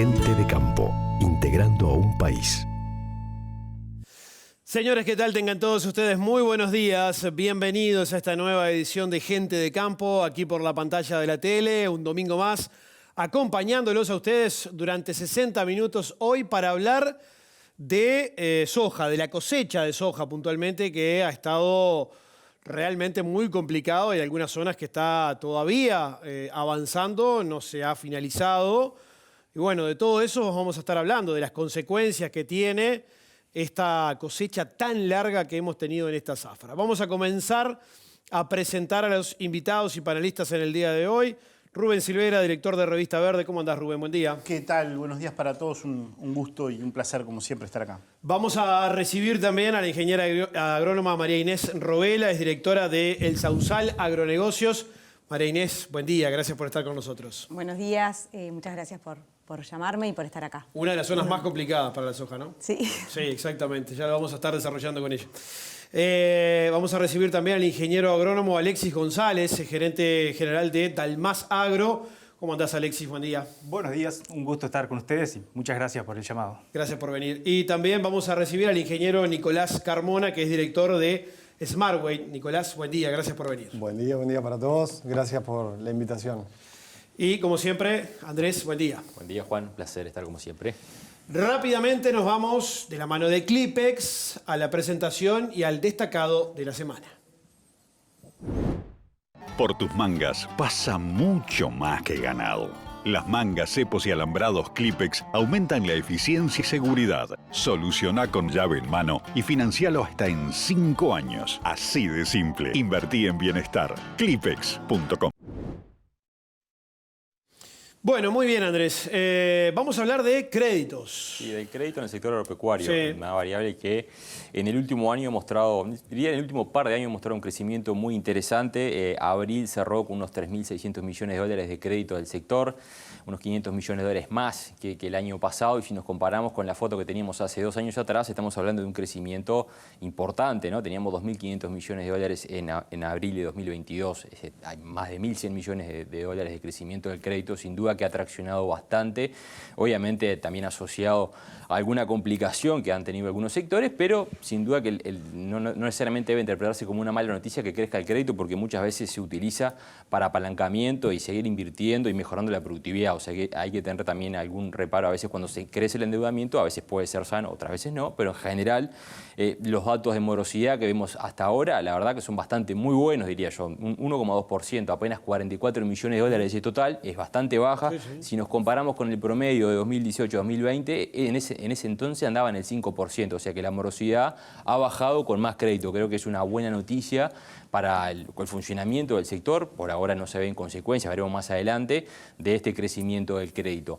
Gente de campo, integrando a un país. Señores, ¿qué tal? Tengan todos ustedes muy buenos días. Bienvenidos a esta nueva edición de Gente de Campo, aquí por la pantalla de la tele, un domingo más, acompañándolos a ustedes durante 60 minutos hoy para hablar de soja, de la cosecha de soja puntualmente, que ha estado realmente muy complicado. Hay algunas zonas que está todavía avanzando, no se ha finalizado. Y bueno, de todo eso vamos a estar hablando, de las consecuencias que tiene esta cosecha tan larga que hemos tenido en esta zafra. Vamos a comenzar a presentar a los invitados y panelistas en el día de hoy. Rubén Silvera, director de Revista Verde. ¿Cómo andás, Rubén? Buen día. ¿Qué tal? Buenos días para todos. Un gusto y un placer, como siempre, estar acá. Vamos a recibir también a la ingeniera agrónoma María Inés Robela, es directora de El Sausal Agronegocios. María Inés, buen día. Gracias por estar con nosotros. Buenos días. Muchas gracias por llamarme y por estar acá. Una de las zonas más complicadas para la soja, ¿no? Sí. Sí, exactamente. Ya lo vamos a estar desarrollando con ella. Vamos a recibir también al ingeniero agrónomo Alexis González, gerente general de Dalmas Agro. ¿Cómo andás, Alexis? Buen día. Buenos días, un gusto estar con ustedes y muchas gracias por el llamado. Gracias por venir. Y también vamos a recibir al ingeniero Nicolás Carmona, que es director de Smartway. Nicolás, buen día, gracias por venir. Buen día para todos. Gracias por la invitación. Y como siempre, Andrés, buen día. Buen día, Juan. Placer estar como siempre. Rápidamente nos vamos de la mano de Clipex a la presentación y al destacado de la semana. Por tus mangas pasa mucho más que ganado. Las mangas, cepos y alambrados Clipex aumentan la eficiencia y seguridad. Soluciona con llave en mano y financialo hasta en 5 años. Así de simple. Invertí en bienestar. Clipex.com. Bueno, muy bien, Andrés. Vamos a hablar de créditos. Sí, del crédito en el sector agropecuario. Sí. Una variable que en el último año ha mostrado, diría en el último par de años ha mostrado un crecimiento muy interesante. Abril cerró con unos 3.600 millones de dólares de crédito del sector, unos 500 millones de dólares más que el año pasado. Y si nos comparamos con la foto que teníamos hace 2 años atrás, estamos hablando de un crecimiento importante, ¿no? Teníamos 2.500 millones de dólares en abril de 2022. Hay más de 1.100 millones de dólares de crecimiento del crédito, sin duda que ha traccionado bastante, obviamente también asociado a alguna complicación que han tenido algunos sectores, pero sin duda que no necesariamente debe interpretarse como una mala noticia que crezca el crédito, porque muchas veces se utiliza para apalancamiento y seguir invirtiendo y mejorando la productividad. O sea que hay que tener también algún reparo a veces cuando se crece el endeudamiento, a veces puede ser sano, otras veces no, pero en general los datos de morosidad que vemos hasta ahora, la verdad que son bastante muy buenos, diría yo, un 1,2%, apenas 44 millones de dólares de total, es bastante baja. Sí, sí. Si nos comparamos con el promedio de 2018-2020, en ese entonces andaba en el 5%, o sea que la morosidad ha bajado con más crédito. Creo que es una buena noticia para el funcionamiento del sector. Por ahora no se ven consecuencias, veremos más adelante, de este crecimiento del crédito.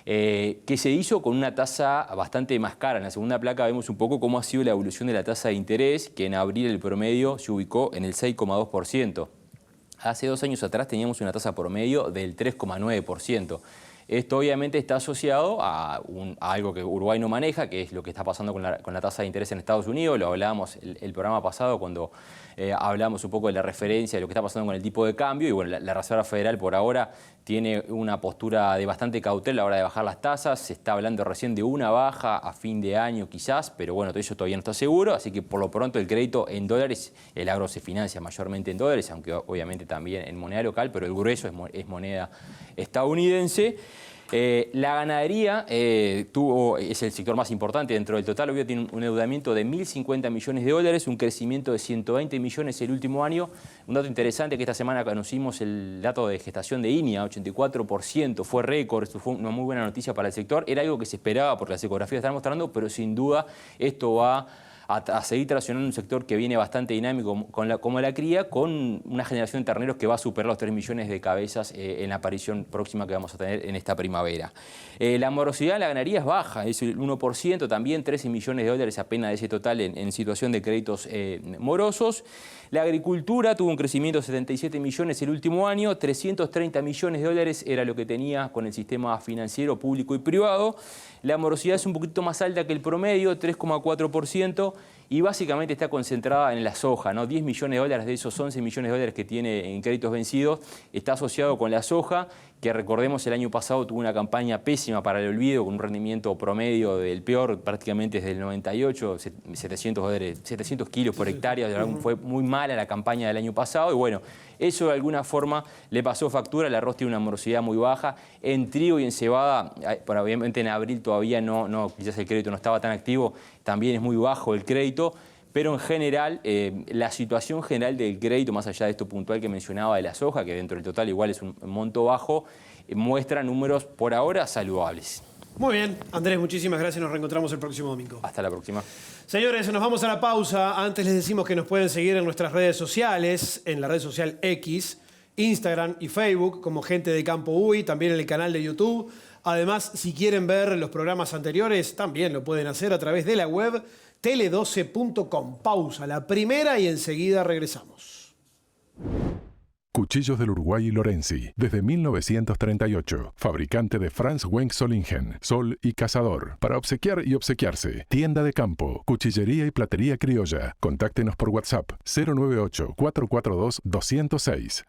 Que se hizo con una tasa bastante más cara. En la segunda placa vemos un poco cómo ha sido la evolución de la tasa de interés, que en abril el promedio se ubicó en el 6,2%. Hace 2 años atrás teníamos una tasa promedio del 3,9%. Esto obviamente está asociado a algo que Uruguay no maneja, que es lo que está pasando con la tasa de interés en Estados Unidos. Lo hablábamos el programa pasado cuando hablamos un poco de la referencia de lo que está pasando con el tipo de cambio. Y bueno, la Reserva Federal por ahora tiene una postura de bastante cautela a la hora de bajar las tasas. Se está hablando recién de una baja a fin de año quizás, pero bueno, todo eso todavía no está seguro. Así que por lo pronto el crédito en dólares, el agro se financia mayormente en dólares, aunque obviamente también en moneda local, pero el grueso es moneda estadounidense. La ganadería es el sector más importante dentro del total. Hoy tiene un endeudamiento de 1.050 millones de dólares, un crecimiento de 120 millones el último año. Un dato interesante que esta semana conocimos el dato de gestación de INIA, 84%, fue récord. Esto fue una muy buena noticia para el sector. Era algo que se esperaba porque las ecografías están mostrando, pero sin duda esto va a seguir traccionando un sector que viene bastante dinámico como la cría, con una generación de terneros que va a superar los 3 millones de cabezas en la aparición próxima que vamos a tener en esta primavera. La morosidad de la ganadería es baja, es el 1%, también 13 millones de dólares apenas de ese total en situación de créditos morosos. La agricultura tuvo un crecimiento de 77 millones el último año, 330 millones de dólares era lo que tenía con el sistema financiero público y privado. La morosidad es un poquito más alta que el promedio, 3,4%, y básicamente está concentrada en la soja, ¿no? 10 millones de dólares de esos 11 millones de dólares que tiene en créditos vencidos está asociado con la soja, que recordemos el año pasado tuvo una campaña pésima para el olvido, con un rendimiento promedio del peor prácticamente desde el 98, 700 kilos por hectárea, fue muy mala la campaña del año pasado y bueno, eso de alguna forma le pasó factura, el arroz tiene una morosidad muy baja, en trigo y en cebada, bueno, obviamente en abril todavía quizás el crédito no estaba tan activo, también es muy bajo el crédito, pero en general, la situación general del crédito, más allá de esto puntual que mencionaba de la soja, que dentro del total igual es un monto bajo, muestra números por ahora saludables. Muy bien, Andrés, muchísimas gracias. Nos reencontramos el próximo domingo. Hasta la próxima. Señores, nos vamos a la pausa. Antes les decimos que nos pueden seguir en nuestras redes sociales, en la red social X, Instagram y Facebook, como Gente de Campo UI, también en el canal de YouTube. Además, si quieren ver los programas anteriores, también lo pueden hacer a través de la web tele12.com. Pausa, la primera y enseguida regresamos. Cuchillos del Uruguay y Lorenzi, desde 1938. Fabricante de Franz Wenck Solingen, Sol y Cazador. Para obsequiar y obsequiarse. Tienda de campo, cuchillería y platería criolla. Contáctenos por WhatsApp 098-442-206.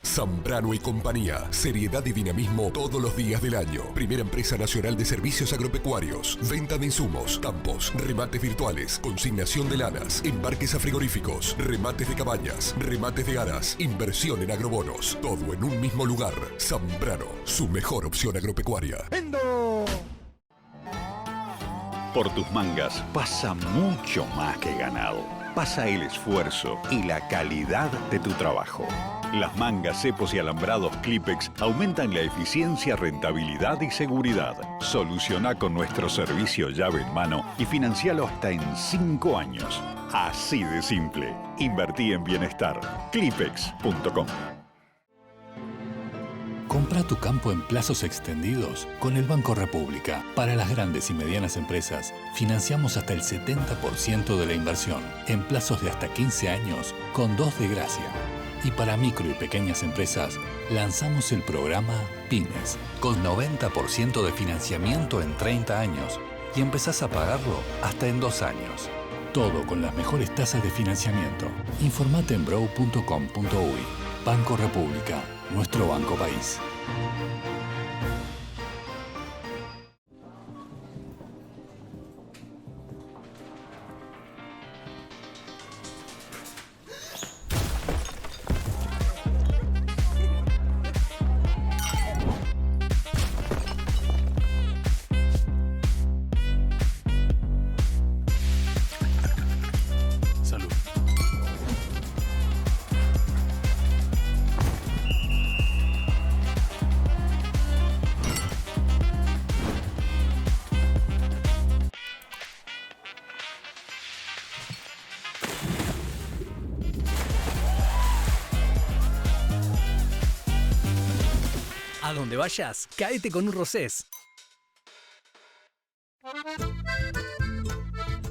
Zambrano y compañía. Seriedad y dinamismo todos los días del año. Primera empresa nacional de servicios agropecuarios. Venta de insumos, campos, remates virtuales, consignación de lanas, embarques a frigoríficos, remates de cabañas, remates de aras, inversión en agrobonos. Todo en un mismo lugar. Zambrano, su mejor opción agropecuaria. Por tus mangas pasa mucho más que ganado. Pasa el esfuerzo y la calidad de tu trabajo. Las mangas, cepos y alambrados Clipex aumentan la eficiencia, rentabilidad y seguridad. Soluciona con nuestro servicio llave en mano y financialo hasta en 5 años. Así de simple. Invertí en bienestar. Clipex.com. Compra tu campo en plazos extendidos con el Banco República. Para las grandes y medianas empresas, financiamos hasta el 70% de la inversión en plazos de hasta 15 años con 2 de gracia. Y para micro y pequeñas empresas, lanzamos el programa Pymes, con 90% de financiamiento en 30 años y empezás a pagarlo hasta en 2 años. Todo con las mejores tasas de financiamiento. Informate en brow.com.uy. Banco República, nuestro banco país. A donde vayas, cáete con un Rosés.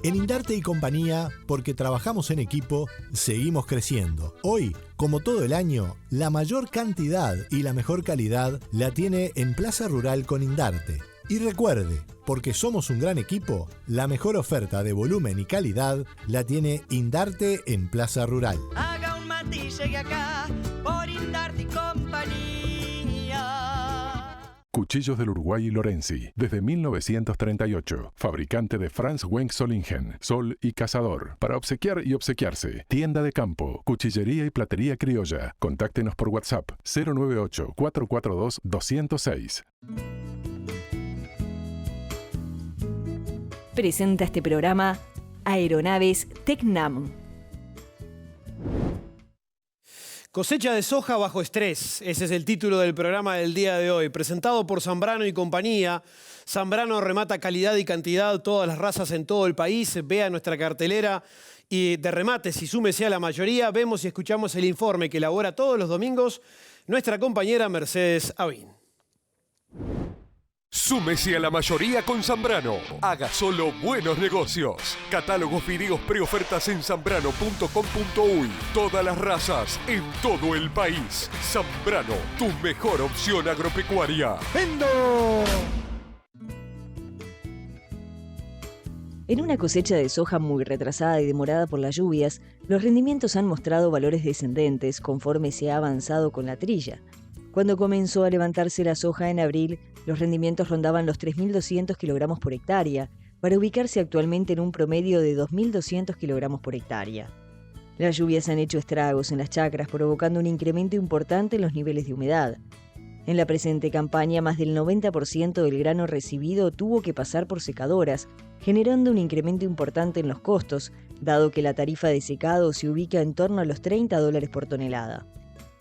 En Indarte y compañía, porque trabajamos en equipo, seguimos creciendo. Hoy, como todo el año, la mayor cantidad y la mejor calidad la tiene en Plaza Rural con Indarte. Y recuerde, porque somos un gran equipo, la mejor oferta de volumen y calidad la tiene Indarte en Plaza Rural. Haga un mate y llegue acá, por Indarte y compañía. Cuchillos del Uruguay y Lorenzi, desde 1938. Fabricante de Franz Wenck Solingen, Sol y Cazador. Para obsequiar y obsequiarse. Tienda de campo, cuchillería y platería criolla. Contáctenos por WhatsApp 098-442-206. Presenta este programa Aeronaves Tecnam. Cosecha de soja bajo estrés. Ese es el título del programa del día de hoy. Presentado por Zambrano y compañía. Zambrano remata calidad y cantidad, todas las razas en todo el país. Vea nuestra cartelera y de remates y súmese a la mayoría. Vemos y escuchamos el informe que elabora todos los domingos nuestra compañera Mercedes Avín. Súmese a la mayoría con Zambrano. Haga solo buenos negocios. Catálogos fideos preofertas en zambrano.com.uy. Todas las razas en todo el país. Zambrano, tu mejor opción agropecuaria. ¡Vendo! En una cosecha de soja muy retrasada y demorada por las lluvias, los rendimientos han mostrado valores descendentes conforme se ha avanzado con la trilla. Cuando comenzó a levantarse la soja en abril, los rendimientos rondaban los 3.200 kilogramos por hectárea, para ubicarse actualmente en un promedio de 2.200 kilogramos por hectárea. Las lluvias han hecho estragos en las chacras, provocando un incremento importante en los niveles de humedad. En la presente campaña, más del 90% del grano recibido tuvo que pasar por secadoras, generando un incremento importante en los costos, dado que la tarifa de secado se ubica en torno a los $30 por tonelada.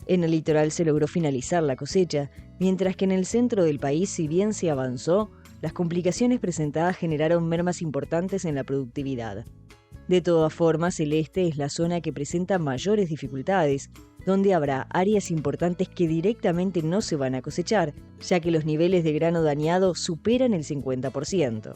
En el litoral se logró finalizar la cosecha, mientras que en el centro del país, si bien se avanzó, las complicaciones presentadas generaron mermas importantes en la productividad. De todas formas, el este es la zona que presenta mayores dificultades, donde habrá áreas importantes que directamente no se van a cosechar, ya que los niveles de grano dañado superan el 50%.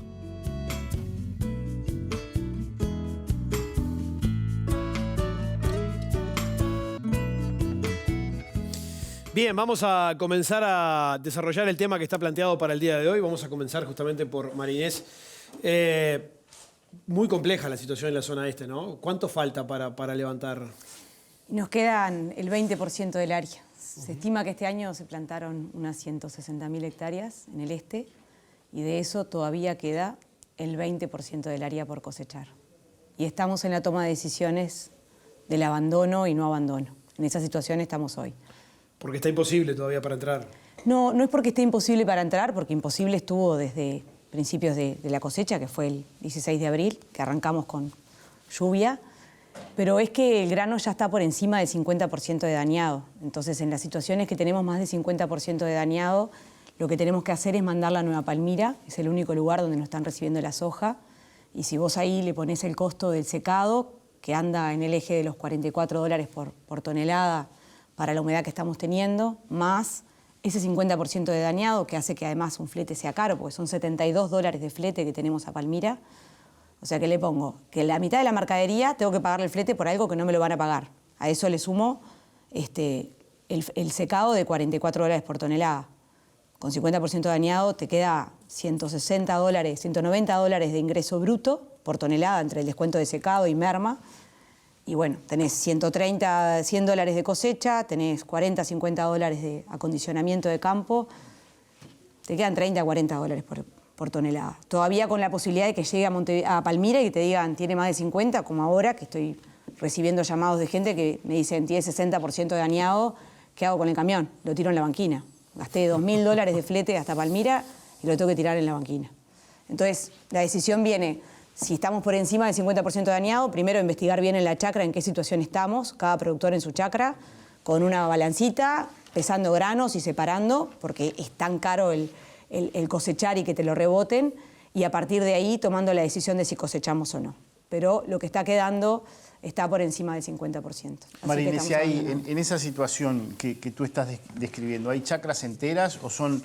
Bien, vamos a comenzar a desarrollar el tema que está planteado para el día de hoy. Vamos a comenzar justamente por María Inés. Muy compleja la situación en la zona este, ¿no? ¿Cuánto falta para levantar? Nos quedan el 20% del área. Se estima que este año se plantaron unas 160.000 hectáreas en el este y de eso todavía queda el 20% del área por cosechar. Y estamos en la toma de decisiones del abandono y no abandono. En esa situación estamos hoy. Porque está imposible todavía para entrar. No, no es porque esté imposible para entrar, porque imposible estuvo desde principios de la cosecha, que fue el 16 de abril, que arrancamos con lluvia, pero es que el grano ya está por encima del 50% de dañado. Entonces, en las situaciones que tenemos más del 50% de dañado, lo que tenemos que hacer es mandarla a Nueva Palmira, es el único lugar donde nos están recibiendo la soja, y si vos ahí le ponés el costo del secado, que anda en el eje de los $44 por tonelada para la humedad que estamos teniendo, más ese 50% de dañado, que hace que además un flete sea caro, porque son $72 de flete que tenemos a Palmira. O sea, que le pongo que la mitad de la mercadería tengo que pagarle el flete por algo que no me lo van a pagar. A eso le sumo el secado de $44 por tonelada. Con 50% dañado te queda $160, $190 de ingreso bruto por tonelada entre el descuento de secado y merma. Y bueno, tenés $130, $100 de cosecha, tenés $40, $50 de acondicionamiento de campo, te quedan $30, $40 por tonelada. Todavía con la posibilidad de que llegue a Palmira y que te digan tiene más de 50, como ahora, que estoy recibiendo llamados de gente que me dicen tiene 60% de dañado, ¿qué hago con el camión? Lo tiro en la banquina. Gasté $2.000 de flete hasta Palmira y lo tengo que tirar en la banquina. Entonces, la decisión viene... Si estamos por encima del 50% de dañado, primero investigar bien en la chacra en qué situación estamos, cada productor en su chacra, con una balancita, pesando granos y separando, porque es tan caro el cosechar y que te lo reboten, y a partir de ahí tomando la decisión de si cosechamos o no. Pero lo que está quedando está por encima del 50%. María Inés, si hay, en esa situación que tú estás describiendo, ¿hay chacras enteras o son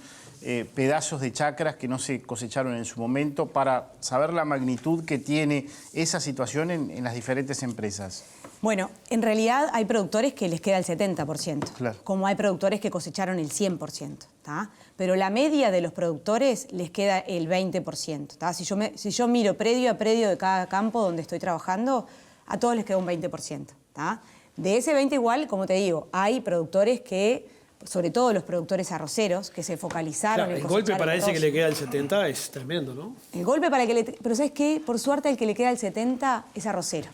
pedazos de chacras que no se cosecharon en su momento, para saber la magnitud que tiene esa situación en las diferentes empresas? Bueno, en realidad hay productores que les queda el 70%, claro, como hay productores que cosecharon el 100%, ¿tá? Pero la media de los productores les queda el 20%, ¿tá? Si yo miro predio a predio de cada campo donde estoy trabajando, a todos les queda un 20%, ¿tá? De ese 20% igual, como te digo, hay productores que... sobre todo los productores arroceros, que se focalizaron claro, en el golpe para ese que le queda el 70 es tremendo, ¿no? El golpe para el que le... Pero ¿sabes qué? Por suerte el que le queda el 70 es arrocero,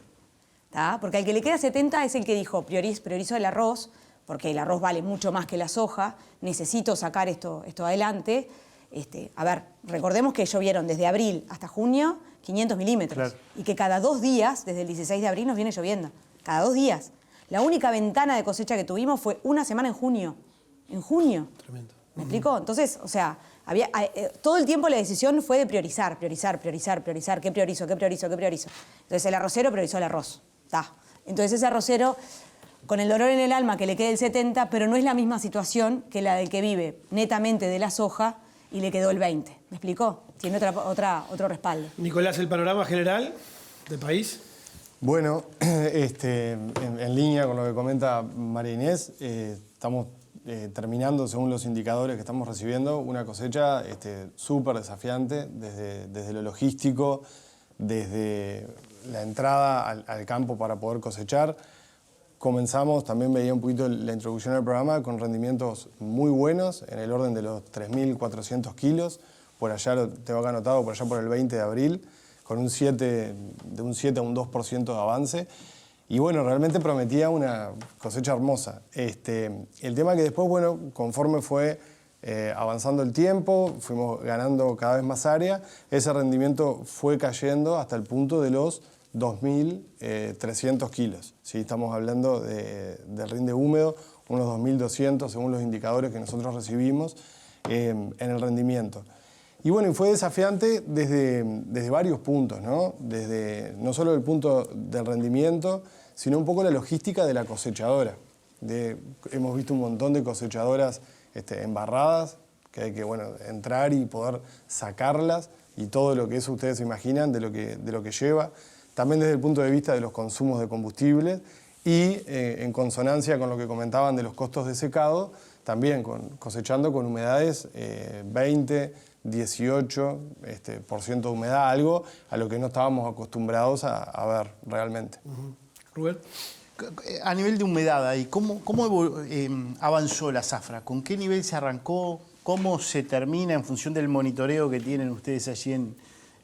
¿tá? Porque al que le queda 70 es el que dijo, priorizo el arroz, porque el arroz vale mucho más que la soja, necesito sacar esto adelante. A ver, recordemos que llovieron desde abril hasta junio 500 milímetros, claro, y que cada 2 días, desde el 16 de abril, nos viene lloviendo. Cada 2 días. La única ventana de cosecha que tuvimos fue una semana en junio. En junio. Tremendo. ¿Me explico? Entonces, o sea, todo el tiempo la decisión fue de priorizar. ¿Qué priorizo? Entonces el arrocero priorizó el arroz. Ta. Entonces ese arrocero, con el dolor en el alma que le quede el 70, pero no es la misma situación que la del que vive netamente de la soja y le quedó el 20. ¿Me explicó? Tiene otro respaldo. Nicolás, ¿el panorama general del país? Bueno, en línea con lo que comenta María Inés, estamos terminando, según los indicadores que estamos recibiendo, una cosecha súper desafiante desde lo logístico, desde la entrada al campo para poder cosechar. Comenzamos, también veía un poquito la introducción al programa, con rendimientos muy buenos, en el orden de los 3.400 kilos. Por allá lo tengo acá anotado, por allá por el 20 de abril, con de un 7 a un 2% de avance. Y bueno, realmente prometía una cosecha hermosa. El tema que después, bueno, conforme fue avanzando el tiempo, fuimos ganando cada vez más área, ese rendimiento fue cayendo hasta el punto de los 2.300 kilos. ¿Sí? Estamos hablando del rinde húmedo, unos 2.200 según los indicadores que nosotros recibimos en el rendimiento. Y bueno, fue desafiante desde varios puntos, ¿no? Desde no solo el punto del rendimiento, sino un poco la logística de la cosechadora. Hemos visto un montón de cosechadoras embarradas, que hay que entrar y poder sacarlas, y todo lo que eso ustedes se imaginan de lo que lleva. También desde el punto de vista de los consumos de combustibles y en consonancia con lo que comentaban de los costos de secado, también cosechando con humedades 20, 18% de humedad, algo a lo que no estábamos acostumbrados a ver realmente. Rubén. A nivel de humedad ahí, ¿cómo avanzó la zafra? ¿Con qué nivel se arrancó? ¿Cómo se termina en función del monitoreo que tienen ustedes allí en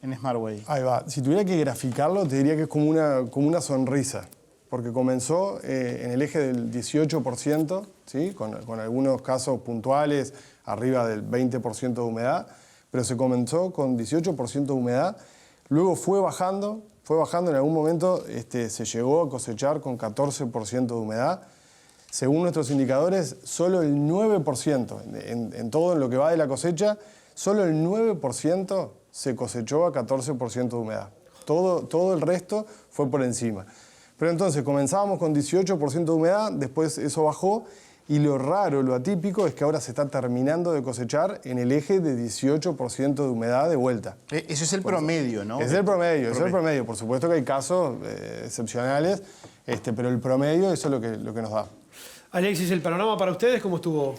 Smartway? Ahí va. Si tuviera que graficarlo, te diría que es como una sonrisa, porque comenzó en el eje del 18%, ¿sí? con algunos casos puntuales arriba del 20% de humedad, pero se comenzó con 18% de humedad, luego fue bajando, en algún momento se llegó a cosechar con 14% de humedad. Según nuestros indicadores, solo el 9%, en todo lo que va de la cosecha, solo el 9% se cosechó a 14% de humedad. Todo el resto fue por encima. Pero entonces comenzábamos con 18% de humedad, después eso bajó, y lo raro, lo atípico, es que ahora se está terminando de cosechar en el eje de 18% de humedad de vuelta. Eso es el promedio, ¿no? Es el promedio. Por supuesto que hay casos excepcionales, pero el promedio eso es lo que nos da. Alexis, ¿el panorama para ustedes cómo estuvo?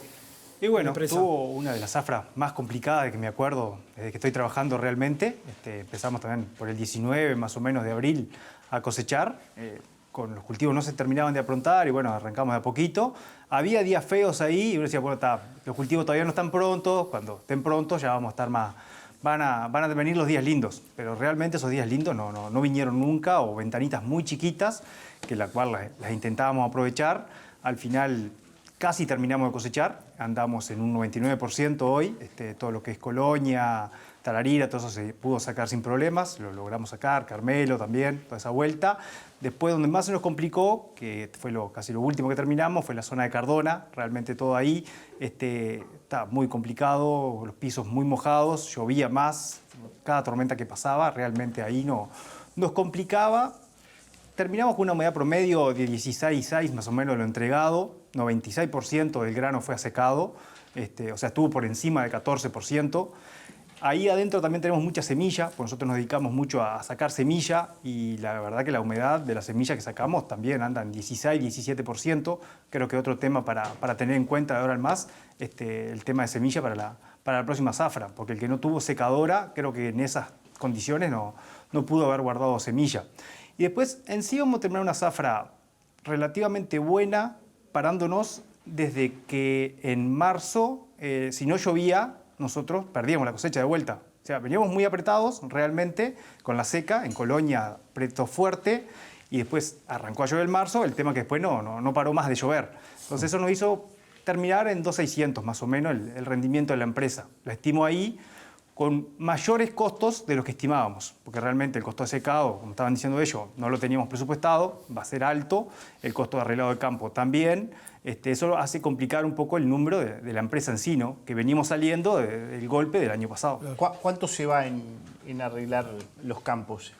Y bueno, tuvo una de las zafras más complicadas de que me acuerdo desde que estoy trabajando realmente. Empezamos también por el 19 más o menos de abril a cosechar. Con los cultivos no se terminaban de aprontar y bueno, arrancamos de a poquito. Había días feos ahí y uno decía, bueno, los cultivos todavía no están prontos, cuando estén prontos ya vamos a estar más... Van a venir los días lindos, pero realmente esos días lindos no vinieron nunca, o ventanitas muy chiquitas, que la cual las intentábamos aprovechar. Al final casi terminamos de cosechar, andamos en un 99% hoy, todo lo que es Colonia, Tararira, todo eso se pudo sacar sin problemas, lo logramos sacar, Carmelo también, toda esa vuelta. Después donde más se nos complicó, que fue casi lo último que terminamos, fue la zona de Cardona, realmente todo ahí está muy complicado, los pisos muy mojados, llovía más, cada tormenta que pasaba, realmente ahí nos complicaba. Terminamos con una humedad promedio de 16,6 más o menos lo entregado, 96% del grano fue asecado, o sea, estuvo por encima del 14%. Ahí adentro también tenemos mucha semilla, porque nosotros nos dedicamos mucho a sacar semilla y la verdad que la humedad de la semilla que sacamos también anda en 16, 17%. Creo que otro tema para tener en cuenta de ahora en más, el tema de semilla para la próxima zafra, porque el que no tuvo secadora, creo que en esas condiciones no pudo haber guardado semilla. Y después en sí vamos a terminar una zafra relativamente buena, parándonos desde que en marzo, si no llovía, nosotros perdíamos la cosecha de vuelta. O sea, veníamos muy apretados realmente con la seca, en Colonia apretó fuerte y después arrancó a llover en marzo, el tema que después no paró más de llover. Entonces eso nos hizo terminar en 2.600 más o menos el rendimiento de la empresa. La estimo ahí con mayores costos de los que estimábamos, porque realmente el costo de secado, como estaban diciendo ellos, no lo teníamos presupuestado, va a ser alto, el costo de arreglado de campo también. Eso hace complicar un poco el número de la empresa en sí, ¿no? Que venimos saliendo del golpe del año pasado. ¿Cuánto se va en arreglar los campos?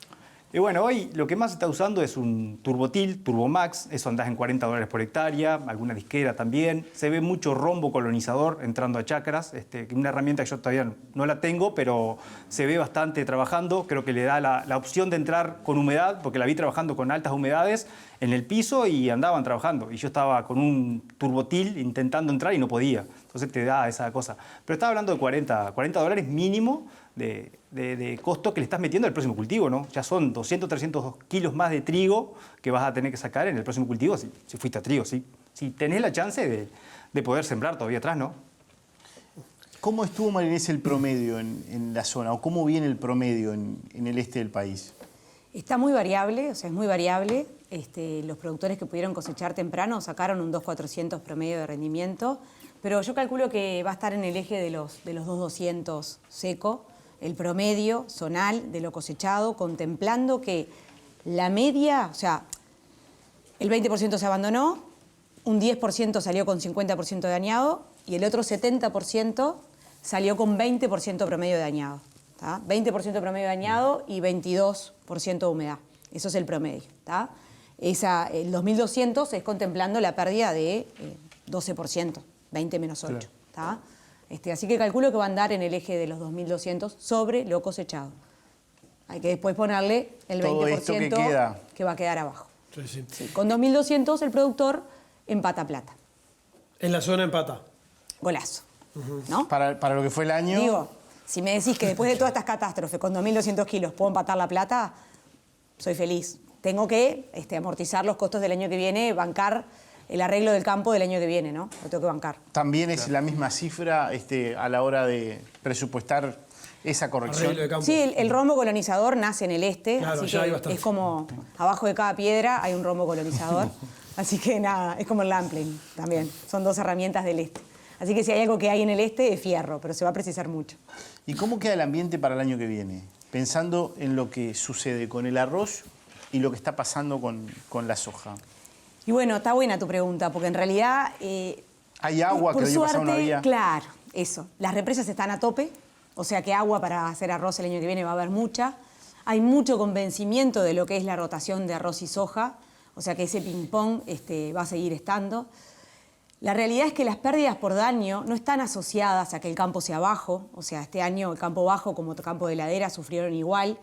Y bueno, hoy lo que más se está usando es un Turbotil, Turbomax, eso andás en $40 por hectárea, alguna disquera también. Se ve mucho rombo colonizador entrando a chacras, una herramienta que yo todavía no la tengo, pero se ve bastante trabajando. Creo que le da la opción de entrar con humedad, porque la vi trabajando con altas humedades en el piso y andaban trabajando. Y yo estaba con un Turbotil intentando entrar y no podía. Entonces te da esa cosa. Pero estaba hablando de $40 mínimo de costo que le estás metiendo al próximo cultivo, ¿no? Ya son 200, 300 kilos más de trigo que vas a tener que sacar en el próximo cultivo si fuiste a trigo, ¿sí? Si tenés la chance de poder sembrar todavía atrás, ¿no? ¿Cómo estuvo, María Inés, el promedio en la zona? ¿O cómo viene el promedio en el este del país? Está muy variable, o sea, es muy variable. Los productores que pudieron cosechar temprano sacaron un 2.400 promedio de rendimiento, pero yo calculo que va a estar en el eje de los 2.200 seco, el promedio zonal de lo cosechado, contemplando que la media, o sea, el 20% se abandonó, un 10% salió con 50% de dañado y el otro 70% salió con 20% promedio de dañado. ¿Tá? 20% promedio de dañado y 22% de humedad. Eso es el promedio. ¿Tá? El 2.200 es contemplando la pérdida de 12%, 20 menos 8. Claro. ¿Tá? Así que calculo que va a andar en el eje de los 2.200 sobre lo cosechado. Hay que después ponerle el 20% que va a quedar abajo. Sí. Sí, con 2.200 el productor empata plata. En la zona empata. Golazo. ¿No? Para lo que fue el año... Digo, si me decís que después de todas estas catástrofes, con 2.200 kilos, puedo empatar la plata, soy feliz. Tengo que amortizar los costos del año que viene, bancar el arreglo del campo del año que viene, ¿no? Lo tengo que bancar. ¿También es la misma cifra a la hora de presupuestar esa corrección? Sí, el rombo colonizador nace en el este, claro, así que es como abajo de cada piedra hay un rombo colonizador. Así que nada, es como el Lampling también. Son dos herramientas del este. Así que si hay algo que hay en el este es fierro, pero se va a precisar mucho. ¿Y cómo queda el ambiente para el año que viene? Pensando en lo que sucede con el arroz y lo que está pasando con la soja. Y bueno, está buena tu pregunta, porque en realidad... hay agua, que el año pasado no había. Claro, eso. Las represas están a tope, o sea que agua para hacer arroz el año que viene va a haber mucha. Hay mucho convencimiento de lo que es la rotación de arroz y soja, o sea que ese ping-pong va a seguir estando. La realidad es que las pérdidas por daño no están asociadas a que el campo sea bajo, o sea, este año el campo bajo como el campo de ladera sufrieron igual,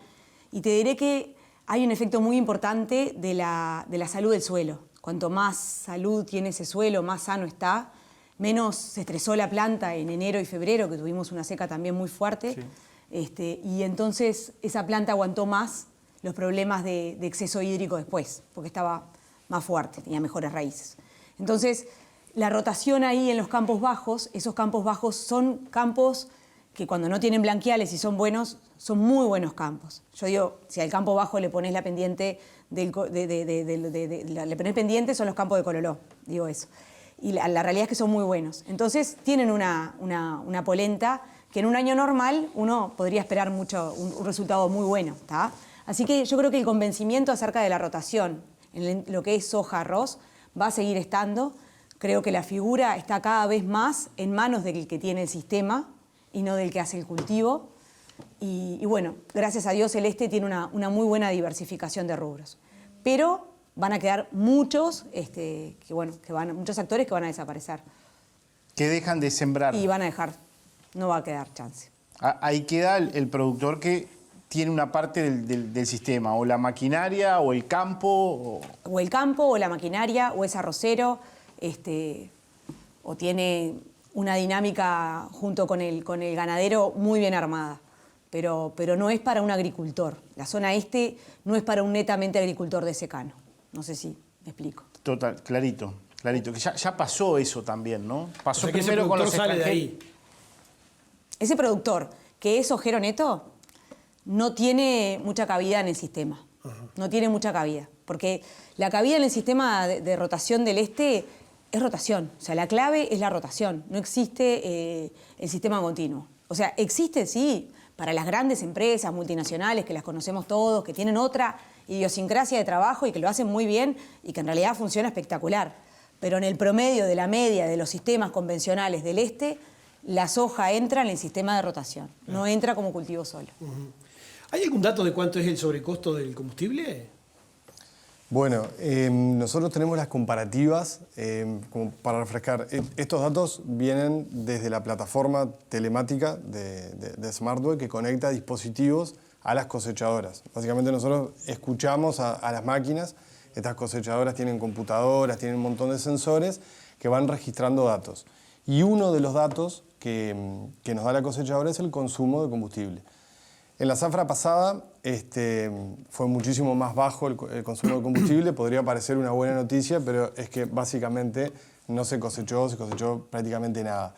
y te diré que hay un efecto muy importante de la salud del suelo. Cuanto más salud tiene ese suelo, más sano está, menos se estresó la planta en enero y febrero, que tuvimos una seca también muy fuerte, sí. Y entonces esa planta aguantó más los problemas de exceso hídrico después, porque estaba más fuerte, tenía mejores raíces. Entonces, la rotación ahí en los campos bajos, esos campos bajos son campos que cuando no tienen blanquiales y son buenos, son muy buenos campos. Yo digo, si al campo bajo le pones la pendiente, le pones pendiente, son los campos de Cololó, digo eso. Y la realidad es que son muy buenos. Entonces tienen una polenta que en un año normal uno podría esperar mucho, un resultado muy bueno. ¿Tá? Así que yo creo que el convencimiento acerca de la rotación en lo que es soja, arroz, va a seguir estando. Creo que la figura está cada vez más en manos del que tiene el sistema y no del que hace el cultivo. Y bueno, gracias a Dios el este tiene una muy buena diversificación de rubros. Pero van a quedar muchos, muchos actores que van a desaparecer. Que dejan de sembrar. Y van a dejar, no va a quedar chance. Ahí queda el productor que tiene una parte del sistema, o la maquinaria, o el campo. O el campo, o la maquinaria, o es arrocero, o tiene una dinámica junto con el ganadero muy bien armada. Pero no es para un agricultor. La zona este no es para un netamente agricultor de secano. No sé si me explico. Total, clarito. Que ya pasó eso también, ¿no? Pasó o sea, primero con los sale de ahí. Ese productor que es ojero neto no tiene mucha cabida en el sistema. No tiene mucha cabida. Porque la cabida en el sistema de rotación del este es rotación. O sea, la clave es la rotación. No existe el sistema continuo. O sea, existe, sí, para las grandes empresas multinacionales que las conocemos todos, que tienen otra idiosincrasia de trabajo y que lo hacen muy bien y que en realidad funciona espectacular. Pero en el promedio de la media de los sistemas convencionales del este, la soja entra en el sistema de rotación, no entra como cultivo solo. ¿Hay algún dato de cuánto es el sobrecosto del combustible? Bueno, nosotros tenemos las comparativas, como para refrescar. Estos datos vienen desde la plataforma telemática de SmartWeb que conecta dispositivos a las cosechadoras. Básicamente nosotros escuchamos a las máquinas. Estas cosechadoras tienen computadoras, tienen un montón de sensores que van registrando datos. Y uno de los datos que nos da la cosechadora es el consumo de combustible. En la zafra pasada fue muchísimo más bajo el consumo de combustible. Podría parecer una buena noticia, pero es que básicamente no se cosechó prácticamente nada.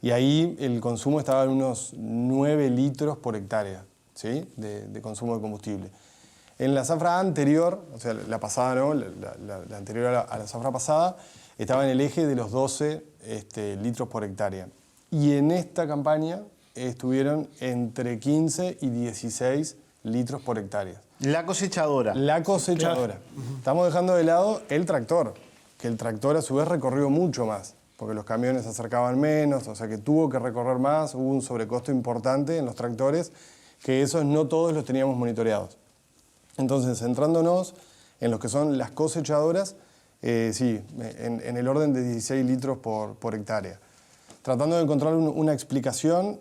Y ahí el consumo estaba en unos 9 litros por hectárea, ¿sí? de consumo de combustible. En la zafra anterior, o sea, la pasada no, la anterior a la zafra pasada, estaba en el eje de los 12 litros por hectárea. Y en esta campaña estuvieron entre 15 y 16 litros por hectárea. La cosechadora. La cosechadora. Claro. Estamos dejando de lado el tractor, que el tractor a su vez recorrió mucho más, porque los camiones se acercaban menos, o sea que tuvo que recorrer más, hubo un sobrecosto importante en los tractores, que esos no todos los teníamos monitoreados. Entonces, centrándonos en lo que son las cosechadoras, sí, en el orden de 16 litros por hectárea. Tratando de encontrar una explicación,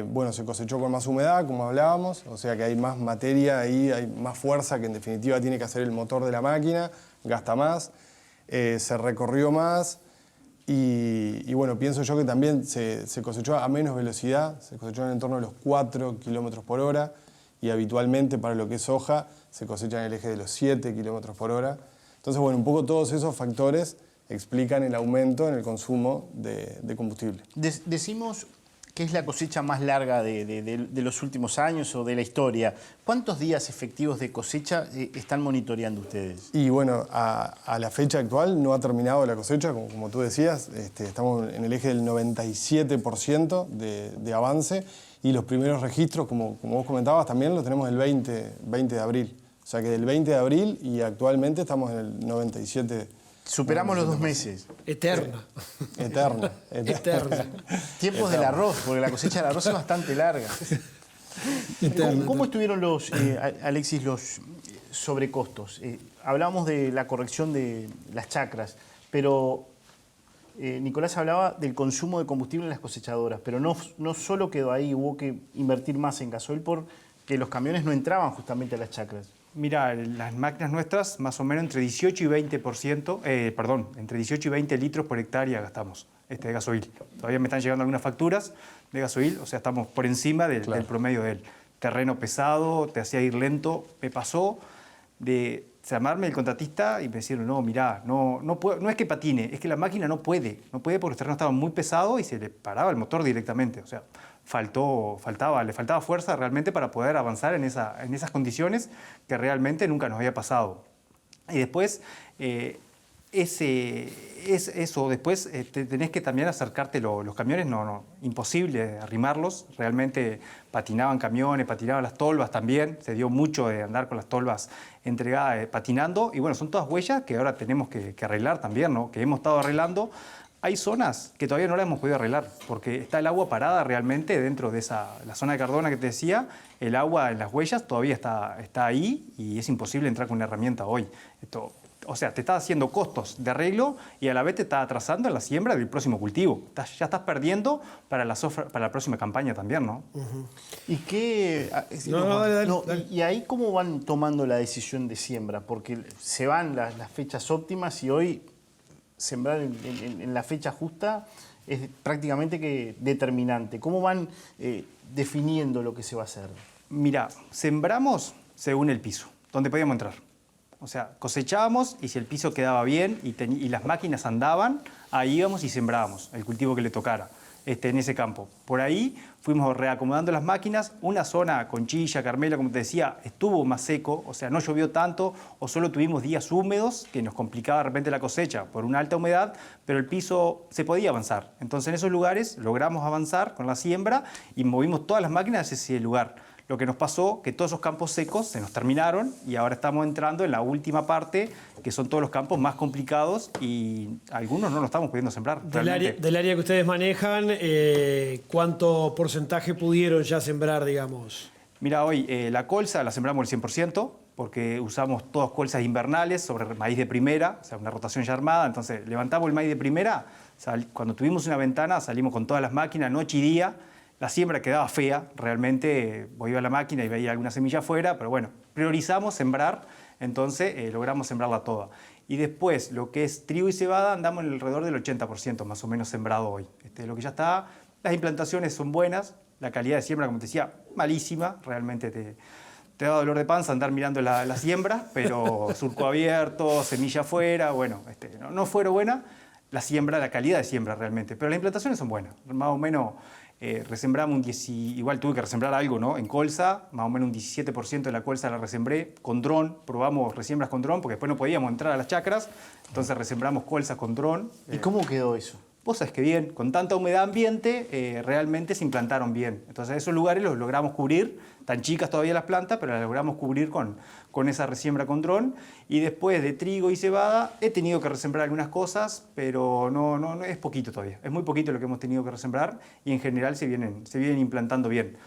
bueno, se cosechó con más humedad, como hablábamos, o sea que hay más materia ahí, hay más fuerza que en definitiva tiene que hacer el motor de la máquina, gasta más, se recorrió más y bueno, pienso yo que también se cosechó a menos velocidad, se cosechó en torno a los 4 kilómetros por hora y habitualmente para lo que es soja se cosecha en el eje de los 7 kilómetros por hora. Entonces, bueno, un poco todos esos factores explican el aumento en el consumo de combustible. Decimos que es la cosecha más larga de los últimos años o de la historia. ¿Cuántos días efectivos de cosecha están monitoreando ustedes? Y bueno, a la fecha actual no ha terminado la cosecha, como tú decías, estamos en el eje del 97% de avance y los primeros registros, como vos comentabas, también los tenemos el 20 de abril. O sea que del 20 de abril y actualmente estamos en el 97%. Superamos los 2 meses. Eterna. Eterna. Tiempos del arroz, porque la cosecha del arroz es bastante larga. ¿Cómo estuvieron Alexis, los sobrecostos? Hablábamos de la corrección de las chacras, pero Nicolás hablaba del consumo de combustible en las cosechadoras, pero no solo quedó ahí, hubo que invertir más en gasoil porque los camiones no entraban justamente a las chacras. Mira, las máquinas nuestras, más o menos entre 18 y 20 litros por hectárea gastamos de gasoil. Todavía me están llegando algunas facturas de gasoil, o sea, estamos por encima del promedio del terreno pesado, te hacía ir lento. Me pasó de llamarme el contratista y me decían, no, mirá, no es que patine, es que la máquina no puede porque los terrenos estaban muy pesados y se le paraba el motor directamente, o sea, le faltaba fuerza realmente para poder avanzar en esas condiciones que realmente nunca nos había pasado. Y después, después tenés que también acercarte los camiones, imposible arrimarlos, realmente patinaban camiones, patinaban las tolvas también, se dio mucho de andar con las tolvas entregadas patinando, y bueno, son todas huellas que ahora tenemos que arreglar también, ¿no? Que hemos estado arreglando. Hay zonas que todavía no las hemos podido arreglar, porque está el agua parada realmente dentro de la zona de Cardona que te decía, el agua en las huellas todavía está ahí y es imposible entrar con una herramienta hoy. O sea, te está haciendo costos de arreglo y a la vez te está atrasando en la siembra del próximo cultivo. Ya estás perdiendo para la próxima campaña también, ¿no? Uh-huh. ¿Y ahí cómo van tomando la decisión de siembra? Porque se van las fechas óptimas y hoy sembrar en la fecha justa es prácticamente que determinante. ¿Cómo van definiendo lo que se va a hacer? Mira, sembramos según el piso, donde podíamos entrar. O sea, cosechábamos y si el piso quedaba bien y las máquinas andaban, ahí íbamos y sembrábamos el cultivo que le tocara en ese campo. Por ahí fuimos reacomodando las máquinas. Una zona, Conchilla, Carmela, como te decía, estuvo más seco, o sea, no llovió tanto o solo tuvimos días húmedos que nos complicaba de repente la cosecha por una alta humedad, pero el piso se podía avanzar. Entonces en esos lugares logramos avanzar con la siembra y movimos todas las máquinas hacia ese lugar. Lo que nos pasó, que todos esos campos secos se nos terminaron y ahora estamos entrando en la última parte, que son todos los campos más complicados y algunos no los estamos pudiendo sembrar. Del área que ustedes manejan, ¿cuánto porcentaje pudieron ya sembrar, digamos? Mira, hoy la colza la sembramos el 100%, porque usamos todas colzas invernales sobre maíz de primera, o sea, una rotación ya armada. Entonces, levantamos el maíz de primera, cuando tuvimos una ventana, salimos con todas las máquinas, noche y día. La siembra quedaba fea, realmente iba a la máquina y veía alguna semilla afuera, pero bueno, priorizamos sembrar, entonces logramos sembrarla toda. Y después, lo que es trigo y cebada, andamos en alrededor del 80% más o menos sembrado hoy. Lo que ya está, las implantaciones son buenas, La calidad de siembra, como te decía, malísima. Realmente te da dolor de panza andar mirando la siembra, pero surco abierto, semilla afuera, bueno, no fue buena la siembra, la calidad de siembra realmente. Pero las implantaciones son buenas. Más o menos resembramos igual tuve que resembrar algo, ¿no? En colza, más o menos un 17% de la colza la resembré con dron, probamos resiembras con dron, porque después no podíamos entrar a las chacras, entonces resembramos colza con dron. ¿Y cómo quedó eso? Vos sabés que bien, con tanta humedad ambiente, realmente se implantaron bien. Entonces esos lugares los logramos cubrir, tan chicas todavía las plantas, pero las logramos cubrir con esa resiembra con dron. Y después de trigo y cebada he tenido que resembrar algunas cosas, pero no es poquito todavía. Es muy poquito lo que hemos tenido que resembrar y en general se vienen implantando bien.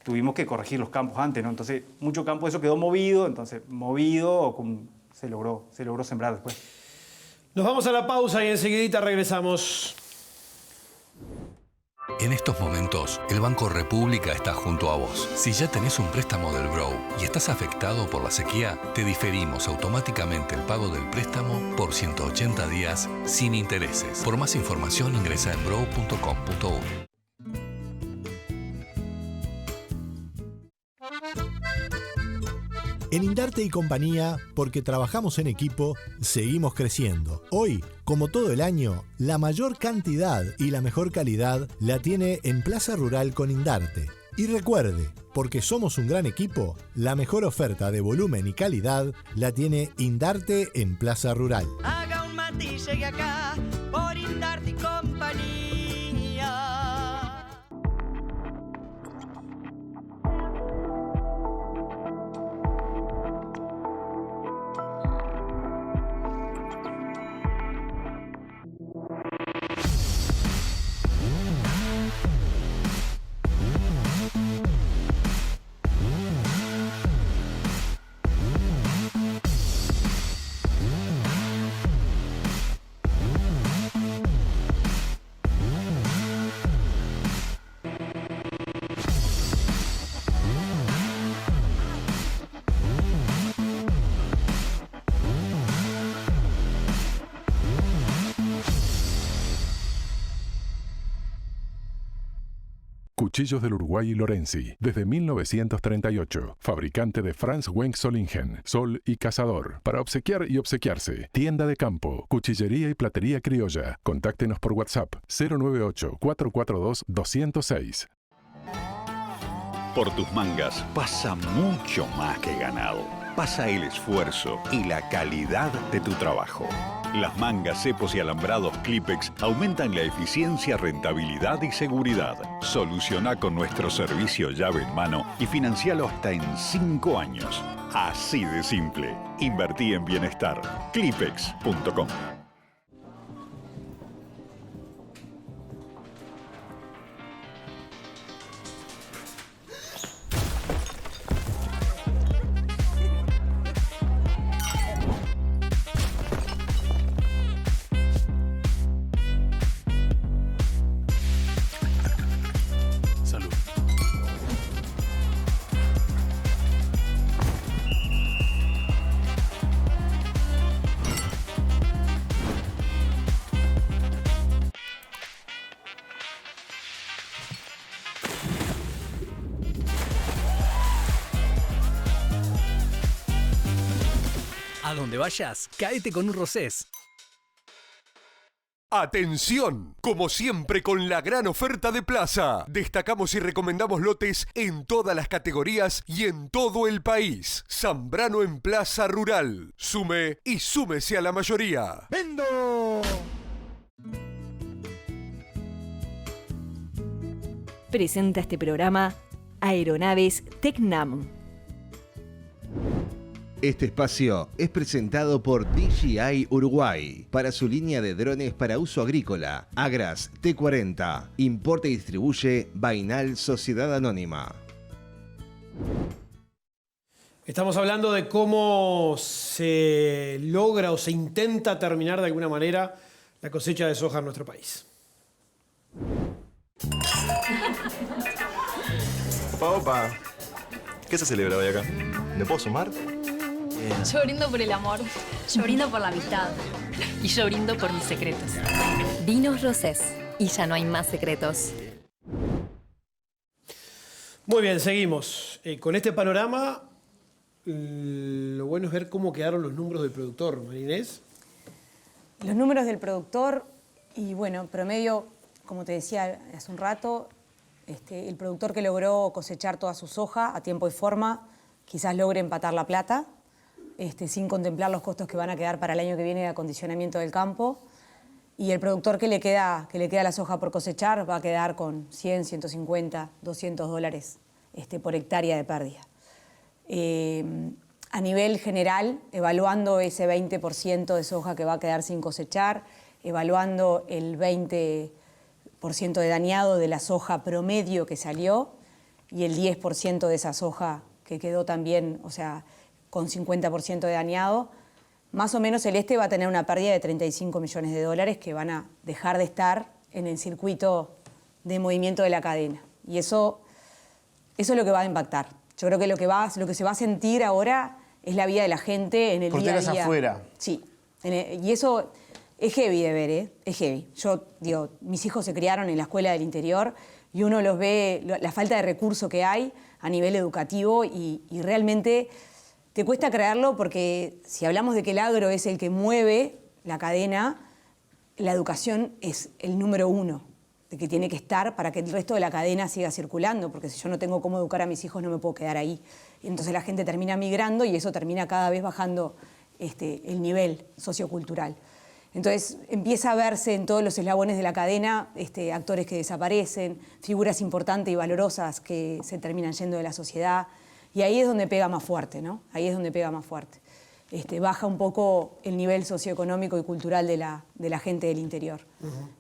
Tuvimos que corregir los campos antes, ¿no? Entonces mucho campo eso quedó movido, entonces se logró sembrar después. Nos vamos a la pausa y enseguidita regresamos. En estos momentos, el Banco República está junto a vos. Si ya tenés un préstamo del BROW y estás afectado por la sequía, te diferimos automáticamente el pago del préstamo por 180 días sin intereses. Por más información ingresa en brow.com.uy. En Indarte y Compañía, porque trabajamos en equipo, seguimos creciendo. Hoy, como todo el año, la mayor cantidad y la mejor calidad la tiene en Plaza Rural con Indarte. Y recuerde, porque somos un gran equipo, la mejor oferta de volumen y calidad la tiene Indarte en Plaza Rural. Haga un mate y llegue acá por Indarte y Compañía. Cuchillos del Uruguay y Lorenzi, desde 1938. Fabricante de Franz Wenck Solingen, Sol y Cazador. Para obsequiar y obsequiarse. Tienda de campo, cuchillería y platería criolla. Contáctenos por WhatsApp 098-442-206. Por tus mangas pasa mucho más que ganado. Pasa el esfuerzo y la calidad de tu trabajo. Las mangas, cepos y alambrados Clipex aumentan la eficiencia, rentabilidad y seguridad. Soluciona con nuestro servicio llave en mano y financialo hasta en 5 años. Así de simple. Invertí en bienestar. Clipex.com. A donde vayas, caete con un Rosés. ¡Atención! Como siempre con la gran oferta de Plaza. Destacamos y recomendamos lotes en todas las categorías y en todo el país. Zambrano en Plaza Rural. Sume y súmese a la mayoría. ¡Vendo! Presenta este programa Aeronaves Tecnam. Este espacio es presentado por DJI Uruguay para su línea de drones para uso agrícola, Agras T40. Importa y distribuye Bainal Sociedad Anónima. Estamos hablando de cómo se logra o se intenta terminar de alguna manera la cosecha de soja en nuestro país. Opa, ¿qué se celebra hoy acá? ¿Me puedo sumar? Yo brindo por el amor. Yo brindo por la amistad. Y yo brindo por mis secretos. Vinos Rosés. Y ya no hay más secretos. Muy bien, seguimos. Con este panorama, lo bueno es ver cómo quedaron los números del productor, María Inés. Los números del productor, y bueno, promedio, como te decía hace un rato, el productor que logró cosechar toda su soja a tiempo y forma, quizás logre empatar la plata, sin contemplar los costos que van a quedar para el año que viene de acondicionamiento del campo. Y el productor que le queda la soja por cosechar va a quedar con 100, 150, 200 dólares por hectárea de pérdida. A nivel general, evaluando ese 20% de soja que va a quedar sin cosechar, evaluando el 20% de dañado de la soja promedio que salió y el 10% de esa soja que quedó también, o sea, con 50% de dañado, más o menos el va a tener una pérdida de 35 millones de dólares que van a dejar de estar en el circuito de movimiento de la cadena. Y eso es lo que va a impactar. Yo creo que lo que se va a sentir ahora es la vida de la gente en el día a día. Porteras afuera. Sí. Y eso es heavy de ver, ¿eh? Es heavy. Yo digo, mis hijos se criaron en la escuela del interior y uno los ve, la falta de recurso que hay a nivel educativo y realmente te cuesta creerlo porque si hablamos de que el agro es el que mueve la cadena, la educación es el número uno de que tiene que estar para que el resto de la cadena siga circulando, porque si yo no tengo cómo educar a mis hijos no me puedo quedar ahí. Entonces la gente termina migrando y eso termina cada vez bajando el nivel sociocultural. Entonces empieza a verse en todos los eslabones de la cadena actores que desaparecen, figuras importantes y valorosas que se terminan yendo de la sociedad. Y ahí es donde pega más fuerte, ¿no? Ahí es donde pega más fuerte. Baja un poco el nivel socioeconómico y cultural de la gente del interior.